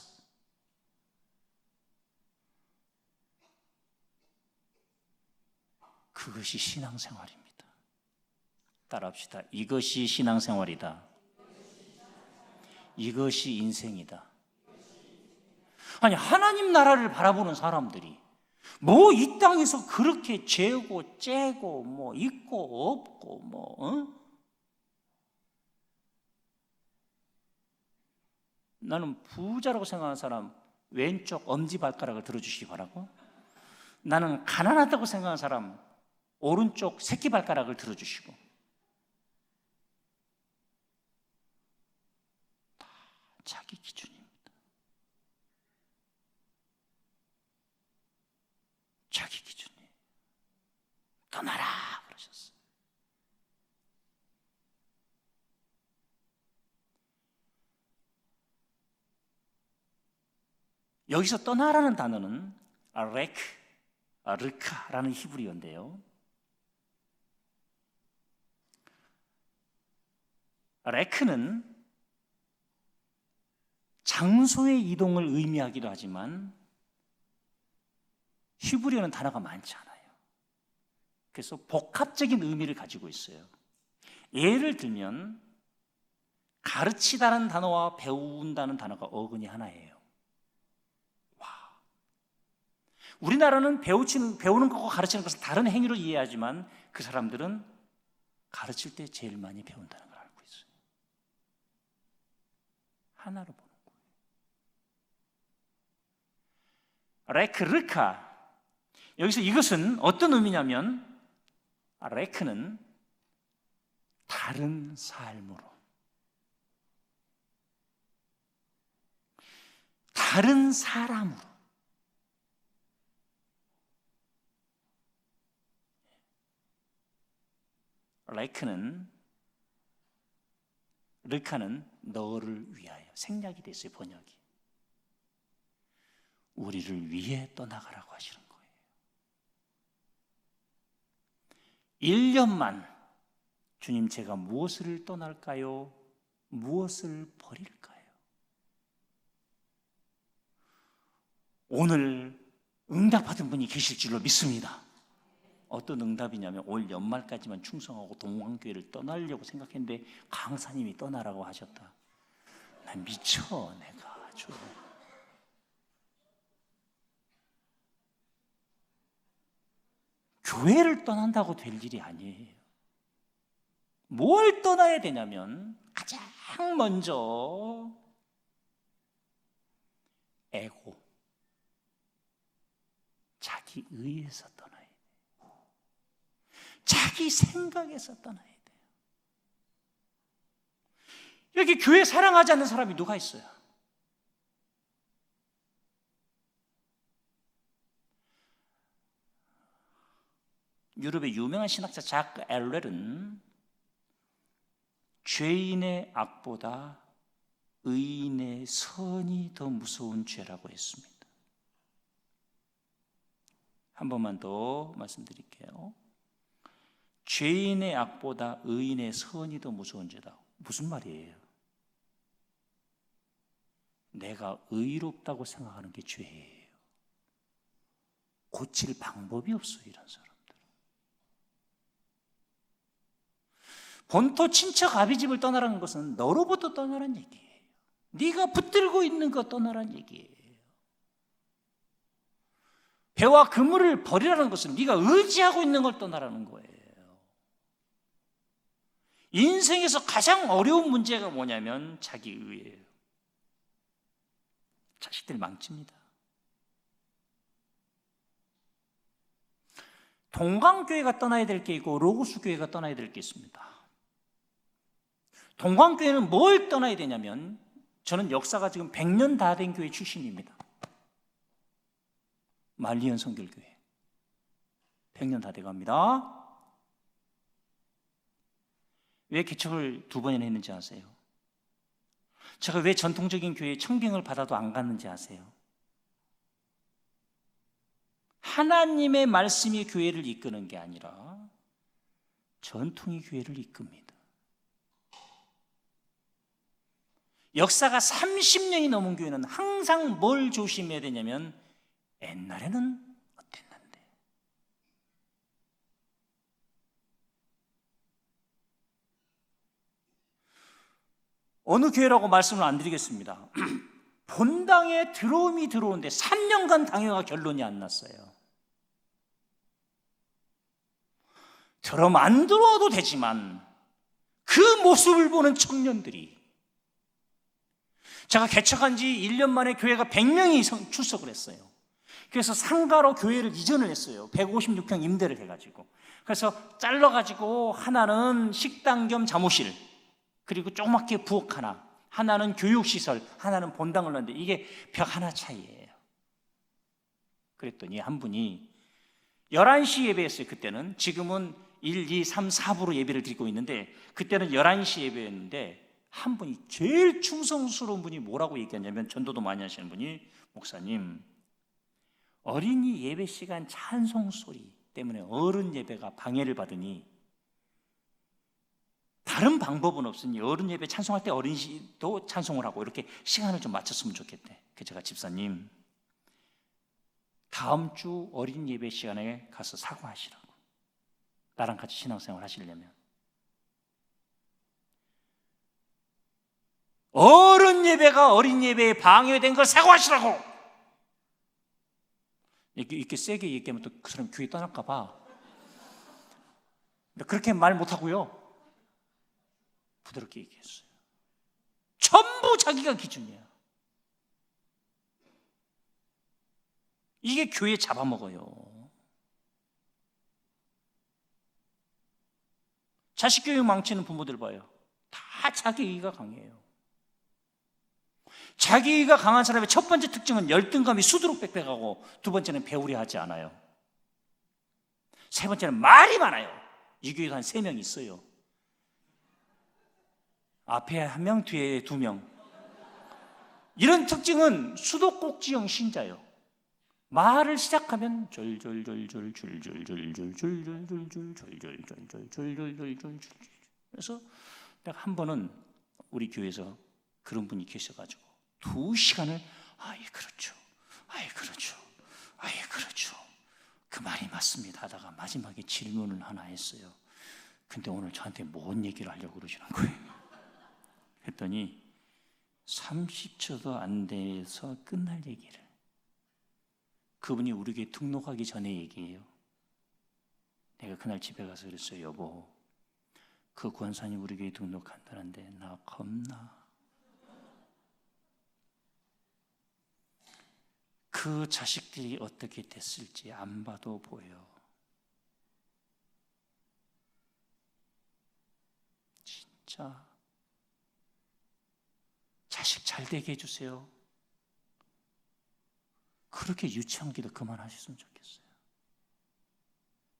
그것이 신앙생활입니다. 따라합시다. 이것이 신앙생활이다. 이것이 인생이다. 아니 하나님 나라를 바라보는 사람들이 뭐 이 땅에서 그렇게 죄고 째고 뭐 있고 없고 뭐 나는 부자라고 생각하는 사람 왼쪽 엄지발가락을 들어주시기 바라고, 나는 가난하다고 생각하는 사람 오른쪽 새끼발가락을 들어주시고, 다 자기 기준입니다. 자기 기준이에요. 떠나라 그러셨어요. 여기서 떠나라는 단어는 레크, 르카라는 히브리어인데요, 레크는 장소의 이동을 의미하기도 하지만 히브리어는 단어가 많지 않아요. 그래서 복합적인 의미를 가지고 있어요. 예를 들면 가르치다는 단어와 배운다는 단어가 어근이 하나예요. 와. 우리나라는 배우는 것과 가르치는 것을 다른 행위로 이해하지만 그 사람들은 가르칠 때 제일 많이 배운다는 걸 알고 있어요. 하나로 보는 거예요. 레크, 르카. 여기서 이것은 어떤 의미냐면, 레크는 다른 삶으로, 다른 사람으로, 르카는 너를 위하여, 생략이 됐어요, 번역이. 우리를 위해 떠나가라고 하시는 거예요. 1년만 주님, 제가 무엇을 떠날까요? 무엇을 버릴까요? 오늘 응답받은 분이 계실 줄로 믿습니다. 어떤 응답이냐면 올 연말까지만 충성하고 동광교회를 떠나려고 생각했는데 강사님이 떠나라고 하셨다. 난 미쳐, 내가 아주. 교회를 떠난다고 될 일이 아니에요. 뭘 떠나야 되냐면 가장 먼저 에고, 자기 의에서 떠나야 돼요. 자기 생각에서 떠나야 돼요. 여기 교회 사랑하지 않는 사람이 누가 있어요? 유럽의 유명한 신학자 자크 엘렐은 죄인의 악보다 의인의 선이 더 무서운 죄라고 했습니다. 한 번만 더 말씀드릴게요. 죄인의 악보다 의인의 선이 더 무서운 죄다. 무슨 말이에요? 내가 의롭다고 생각하는 게 죄예요. 고칠 방법이 없어요, 이런 사람. 본토 친척 아비집을 떠나라는 것은 너로부터 떠나라는 얘기예요. 네가 붙들고 있는 거 떠나라는 얘기예요. 배와 그물을 버리라는 것은 네가 의지하고 있는 걸 떠나라는 거예요. 인생에서 가장 어려운 문제가 뭐냐면 자기 의예요. 자식들 망칩니다. 동광교회가 떠나야 될 게 있고 로고스 교회가 떠나야 될 게 있습니다. 동광교회는 뭘 떠나야 되냐면, 저는 역사가 지금 100년 다 된 교회 출신입니다. 말리언 성결교회 100년 다 돼갑니다. 왜 개척을 2번이나 했는지 아세요? 제가 왜 전통적인 교회에 청빙을 받아도 안 갔는지 아세요? 하나님의 말씀이 교회를 이끄는 게 아니라 전통이 교회를 이끕니다. 역사가 30년이 넘은 교회는 항상 뭘 조심해야 되냐면, 옛날에는 어땠는데, 어느 교회라고 말씀을 안 드리겠습니다. 본당에 들어오는데 3년간 당회가 결론이 안 났어요. 들어오면 안 들어와도 되지만 그 모습을 보는 청년들이 제가 개척한 지 1년 만에 교회가 100명이 출석을 했어요. 그래서 상가로 교회를 이전을 했어요. 156평 임대를 해가지고. 그래서 잘라가지고 하나는 식당 겸 사무실, 그리고 조그맣게 부엌 하나, 하나는 교육시설, 하나는 본당을 넣는데 이게 벽 하나 차이예요. 그랬더니 한 분이 11시 예배였어요. 그때는. 지금은 1, 2, 3, 4부로 예배를 드리고 있는데 그때는 11시 예배였는데 한 분이, 제일 충성스러운 분이 뭐라고 얘기했냐면, 전도도 많이 하시는 분이, 목사님, 어린이 예배 시간 찬송 소리 때문에 어른 예배가 방해를 받으니 다른 방법은 없으니 어른 예배 찬송할 때 어린이도 찬송을 하고 이렇게 시간을 좀 맞췄으면 좋겠대. 그래서 제가, 집사님, 다음 주 어린 예배 시간에 가서 사과하시라고. 나랑 같이 신앙생활 하시려면 어른 예배가 어린 예배에 방해된 걸 사과하시라고. 이렇게 세게 얘기하면 또 그 사람 교회 떠날까 봐. 그렇게 말 못하고요, 부드럽게 얘기했어요. 전부 자기가 기준이야. 이게 교회 잡아먹어요. 자식 교육 망치는 부모들 봐요. 다 자기 이의가 강해요. 자기 이의가 강한 사람의 첫 번째 특징은 열등감이 수두룩 빽빽하고, 두 번째는 배우려 하지 않아요. 세 번째는 말이 많아요. 이 교회도 한 3명 있어요. 앞에 1명, 뒤에 2명. 이런 특징은 수도꼭지형 신자예요. 말을 시작하면 그래서 내가 한 번은 우리 교회에서 그런 분이 계셔가지고 2시간을 아예 그렇죠, 아예 그렇죠, 아예 그렇죠, 그 말이 맞습니다 하다가 마지막에 질문을 하나 했어요. 근데 오늘 저한테 뭔 얘기를 하려고 그러시는 거예요. 했더니 30초도 안 돼서 끝날 얘기를, 그분이 우리 교회 등록하기 전에 얘기해요. 내가 그날 집에 가서 그랬어요. 여보, 그 권사님 우리 교회 등록한다는데 나 겁나. 그 자식들이 어떻게 됐을지 안 봐도 보여. 진짜 자식 잘 되게 해주세요. 그렇게 유치한 기도 그만하셨으면 좋겠어요.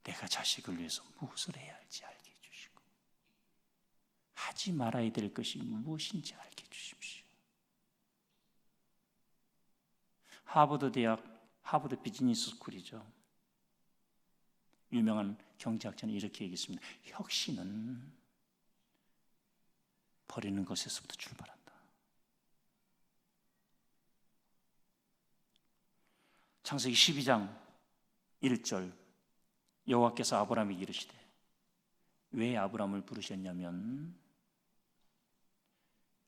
내가 자식을 위해서 무엇을 해야 할지 알게 해주시고, 하지 말아야 될 것이 무엇인지 알게 해주십시오. 하버드 대학, 하버드 비즈니스 스쿨이죠. 유명한 경제학자는 이렇게 얘기했습니다. 혁신은 버리는 것에서부터 출발한다. 창세기 12장 1절, 여호와께서 아브라함에게 이르시되, 왜 아브라함을 부르셨냐면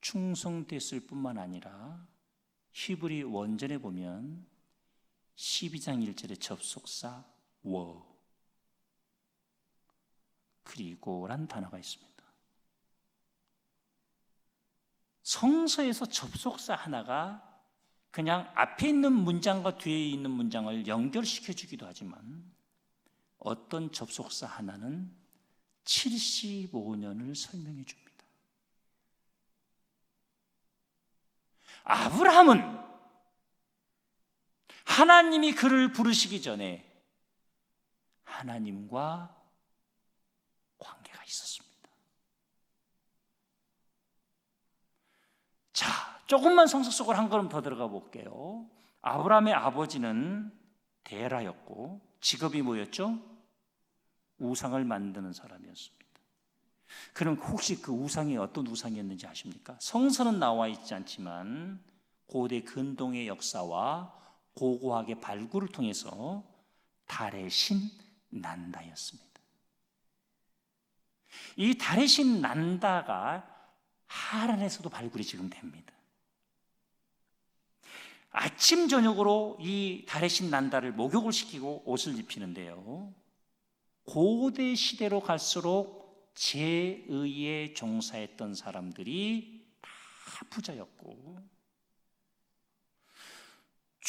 충성됐을 뿐만 아니라 히브리 원전에 보면 12장 1절에 접속사 워, 그리고 란 단어가 있습니다. 성서에서 접속사 하나가 그냥 앞에 있는 문장과 뒤에 있는 문장을 연결시켜 주기도 하지만, 어떤 접속사 하나는 75년을 설명해 줍니다. 아브라함은 하나님이 그를 부르시기 전에 하나님과 관계가 있었습니다. 자, 조금만 성서 속으로 한 걸음 더 들어가 볼게요. 아브라함의 아버지는 데라였고 직업이 뭐였죠? 우상을 만드는 사람이었습니다. 그럼 혹시 그 우상이 어떤 우상이었는지 아십니까? 성서는 나와 있지 않지만 고대 근동의 역사와 고고학의 발굴을 통해서 달의 신 난다였습니다. 이 달의 신 난다가 하란에서도 발굴이 지금 됩니다. 아침 저녁으로 이 달의 신 난다를 목욕을 시키고 옷을 입히는데요, 고대 시대로 갈수록 제의에 종사했던 사람들이 다 부자였고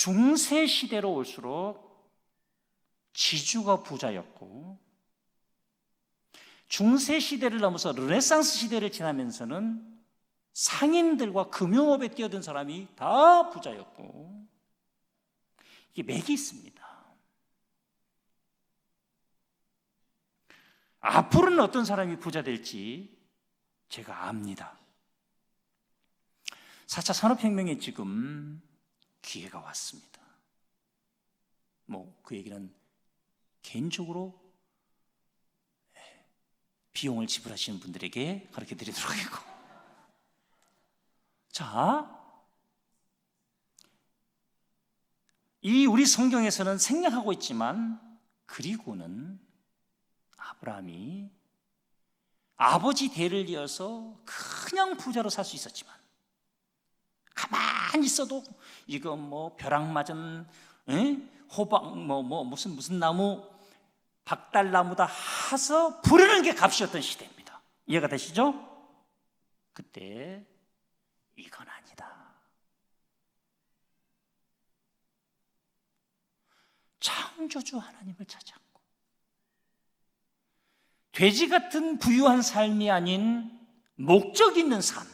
중세 시대로 올수록 지주가 부자였고, 중세 시대를 넘어서 르네상스 시대를 지나면서는 상인들과 금융업에 뛰어든 사람이 다 부자였고, 이게 맥이 있습니다. 앞으로는 어떤 사람이 부자 될지 제가 압니다. 4차 산업혁명에 지금 기회가 왔습니다. 그 얘기는 개인적으로 비용을 지불하시는 분들에게 가르쳐 드리도록 하겠고, 자, 이 우리 성경에서는 생략하고 있지만, 그리고는 아브라함이 아버지 대를 이어서 그냥 부자로 살 수 있었지만, 가만히 있어도 이거 벼락 맞은 호박 무슨 나무, 박달나무다 해서 부르는 게 값이었던 시대입니다. 이해가 되시죠? 그때 이건 아니다, 창조주 하나님을 찾았고, 돼지 같은 부유한 삶이 아닌 목적 있는 삶,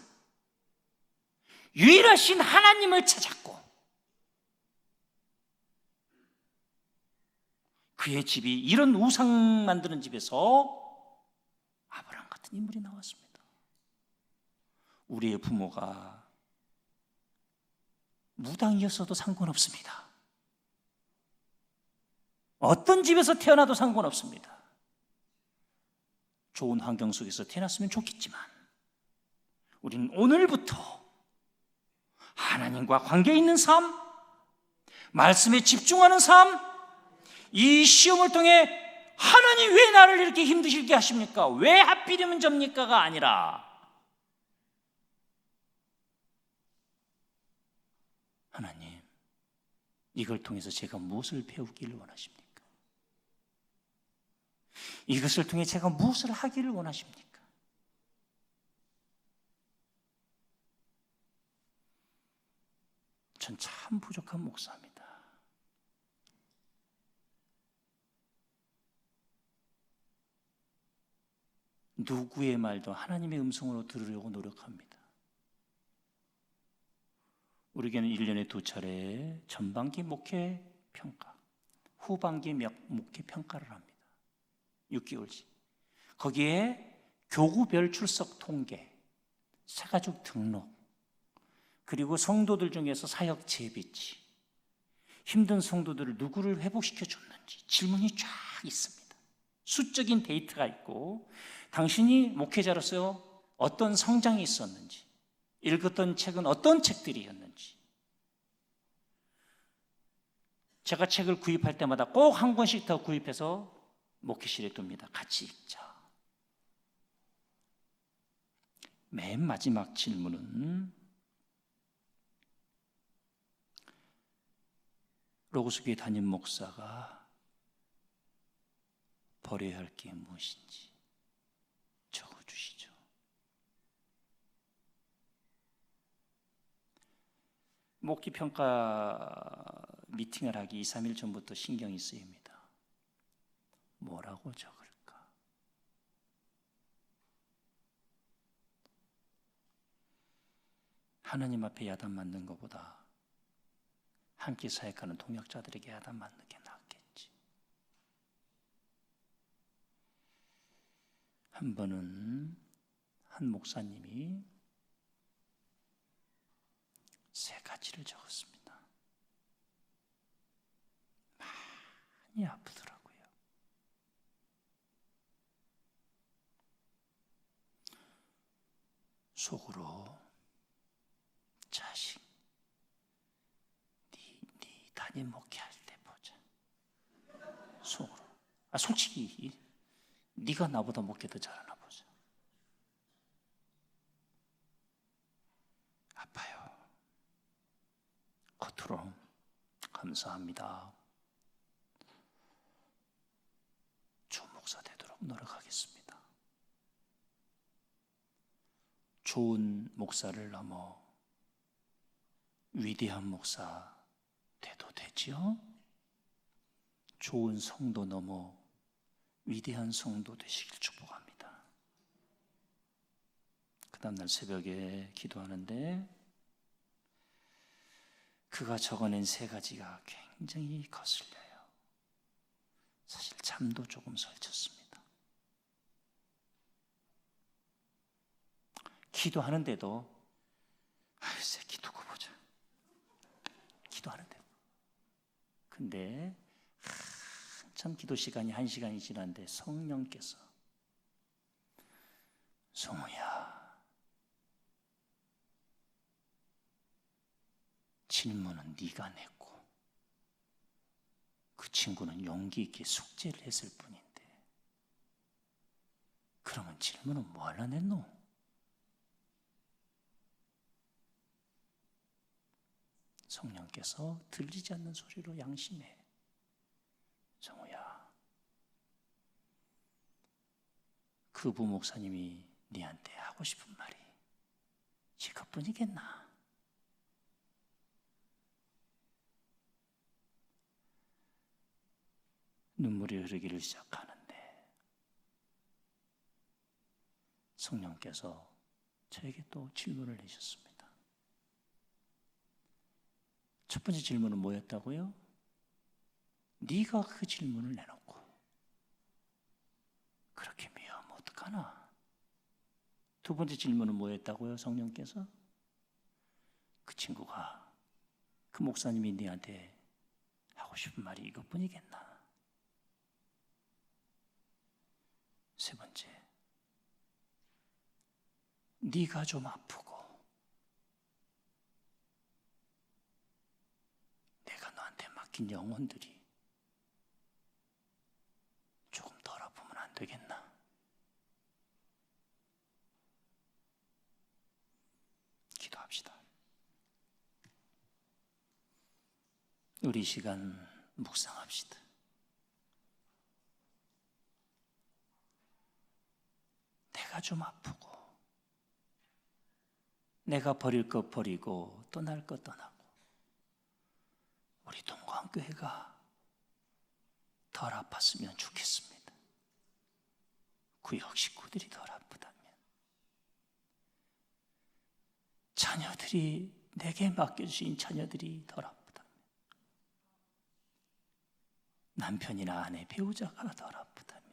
유일하신 하나님을 찾았고, 그의 집이 이런 우상 만드는 집에서 아브라함 같은 인물이 나왔습니다. 우리의 부모가 무당이었어도 상관없습니다. 어떤 집에서 태어나도 상관없습니다. 좋은 환경 속에서 태어났으면 좋겠지만, 우리는 오늘부터 하나님과 관계 있는 삶, 말씀에 집중하는 삶, 이 시험을 통해 하나님 왜 나를 이렇게 힘드시게 하십니까? 왜 하필이면 접니까가 아니라, 하나님, 이걸 통해서 제가 무엇을 배우기를 원하십니까? 이것을 통해 제가 무엇을 하기를 원하십니까? 전 참 부족한 목사입니다. 누구의 말도 하나님의 음성으로 들으려고 노력합니다. 우리 교회는 1년에 2차례 전반기 목회 평가, 후반기 목회 평가를 합니다. 6개월씩. 거기에 교구별 출석 통계, 새가족 등록, 그리고 성도들 중에서 사역 재배치, 힘든 성도들을 누구를 회복시켜 줬는지 질문이 쫙 있습니다. 수적인 데이터가 있고, 당신이 목회자로서 어떤 성장이 있었는지, 읽었던 책은 어떤 책들이었는지. 제가 책을 구입할 때마다 꼭 한 권씩 더 구입해서 목회실에 둡니다. 같이 읽자. 맨 마지막 질문은 로고스 교회 담임 목사가 버려야 할 게 무엇인지 적어주시죠. 목기 평가 미팅을 하기 2, 3일 전부터 신경이 쓰입니다. 뭐라고 적을까? 하나님 앞에 야단 맞는 것보다 함께 사역하는 동역자들에게 야단 맞는 게 낫겠지. 한 번은 한 목사님이 3가지를 적었습니다. 많이 아프더라고요. 속으로, 자식, 네 담임 목회할 때 보자. 속으로. 솔직히 네가 나보다 목회 더 잘하나 보자. 아파요. 겉으로 감사합니다. 조목사 되도록 노력하겠습니다. 좋은 목사를 넘어 위대한 목사 돼도 되지요? 좋은 성도 넘어 위대한 성도 되시길 축복합니다. 그 다음날 새벽에 기도하는데 그가 적어낸 세 가지가 굉장히 거슬려요. 사실 잠도 조금 설쳤습니다. 기도하는데도 글쎄 기도고 보자. 기도하는데 근데 한참 기도 시간이 1시간이 지났는데 성령께서 성우야, 질문은 네가 냈고 그 친구는 용기 있게 숙제를 했을 뿐인데 그러면 질문은 뭐 하려 냈노? 성령께서 들리지 않는 소리로 양심해. 성우야, 그 부목사님이 네한테 하고 싶은 말이 이것뿐이겠나? 눈물이 흐르기를 시작하는데 성령께서 저에게 또 질문을 내셨습니다. 첫 번째 질문은 뭐였다고요? 네가 그 질문을 내놓고 그렇게 미워하면 어떡하나? 두 번째 질문은 뭐였다고요? 성령께서 그 친구가 그 목사님이 네한테 하고 싶은 말이 이것뿐이겠나? 세 번째, 네가 좀 아프고 내가 너한테 맡긴 영혼들이 조금 덜 아프면 안 되겠나? 기도합시다. 우리 시간 묵상합시다. 내가 좀 아프고 내가 버릴 것 버리고 떠날 것 떠나고 우리 동광교회가 덜 아팠으면 좋겠습니다. 구역 식구들이 덜 아프다면, 자녀들이 내게 맡겨주신 자녀들이 덜 아프다면, 남편이나 아내, 배우자가 덜 아프다면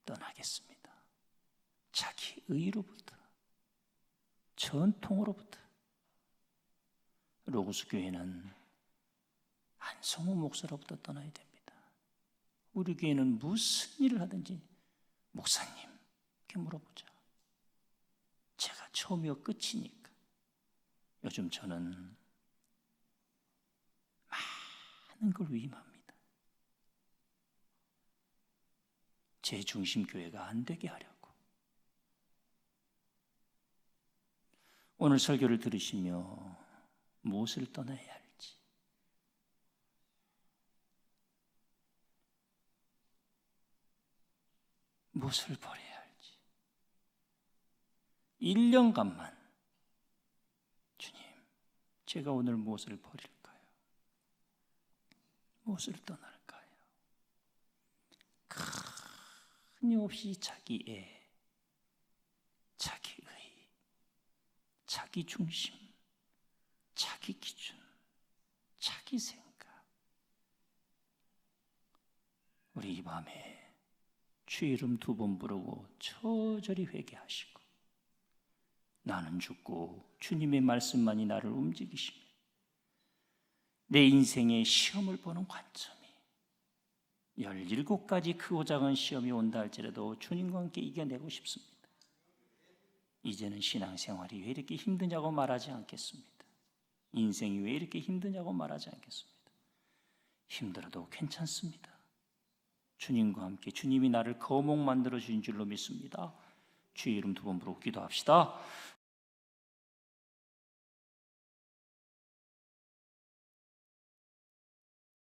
떠나겠습니다. 자기 의로부터, 전통으로부터. 로고스 교회는 안성호 목사로부터 떠나야 됩니다. 우리 교회는 무슨 일을 하든지 목사님 이렇게 물어보자. 제가 처음이요 끝이니까. 요즘 저는 많은 걸 위임합니다. 제 중심 교회가 안 되게 하려고. 오늘 설교를 들으시며 무엇을 떠나야 할지, 무엇을 버려야 할지 1년간만 주님, 제가 오늘 무엇을 버릴까요? 무엇을 떠날까요? 끊임없이 자기 애, 자기 의, 자기 중심, 자기 기준, 자기 생각. 우리 이 밤에 주의 이름 2번 부르고 처절히 회개하시고, 나는 죽고 주님의 말씀만이 나를 움직이시며 내 인생의 시험을 보는 관점이 17가지 크고 작은 시험이 온다 할지라도 주님과 함께 이겨내고 싶습니다. 이제는 신앙생활이 왜 이렇게 힘드냐고 말하지 않겠습니다. 인생이 왜 이렇게 힘드냐고 말하지 않겠습니다. 힘들어도 괜찮습니다. 주님과 함께 주님이 나를 거목 만들어 주신 줄로 믿습니다. 주의 이름 2번 부르고 기도합시다.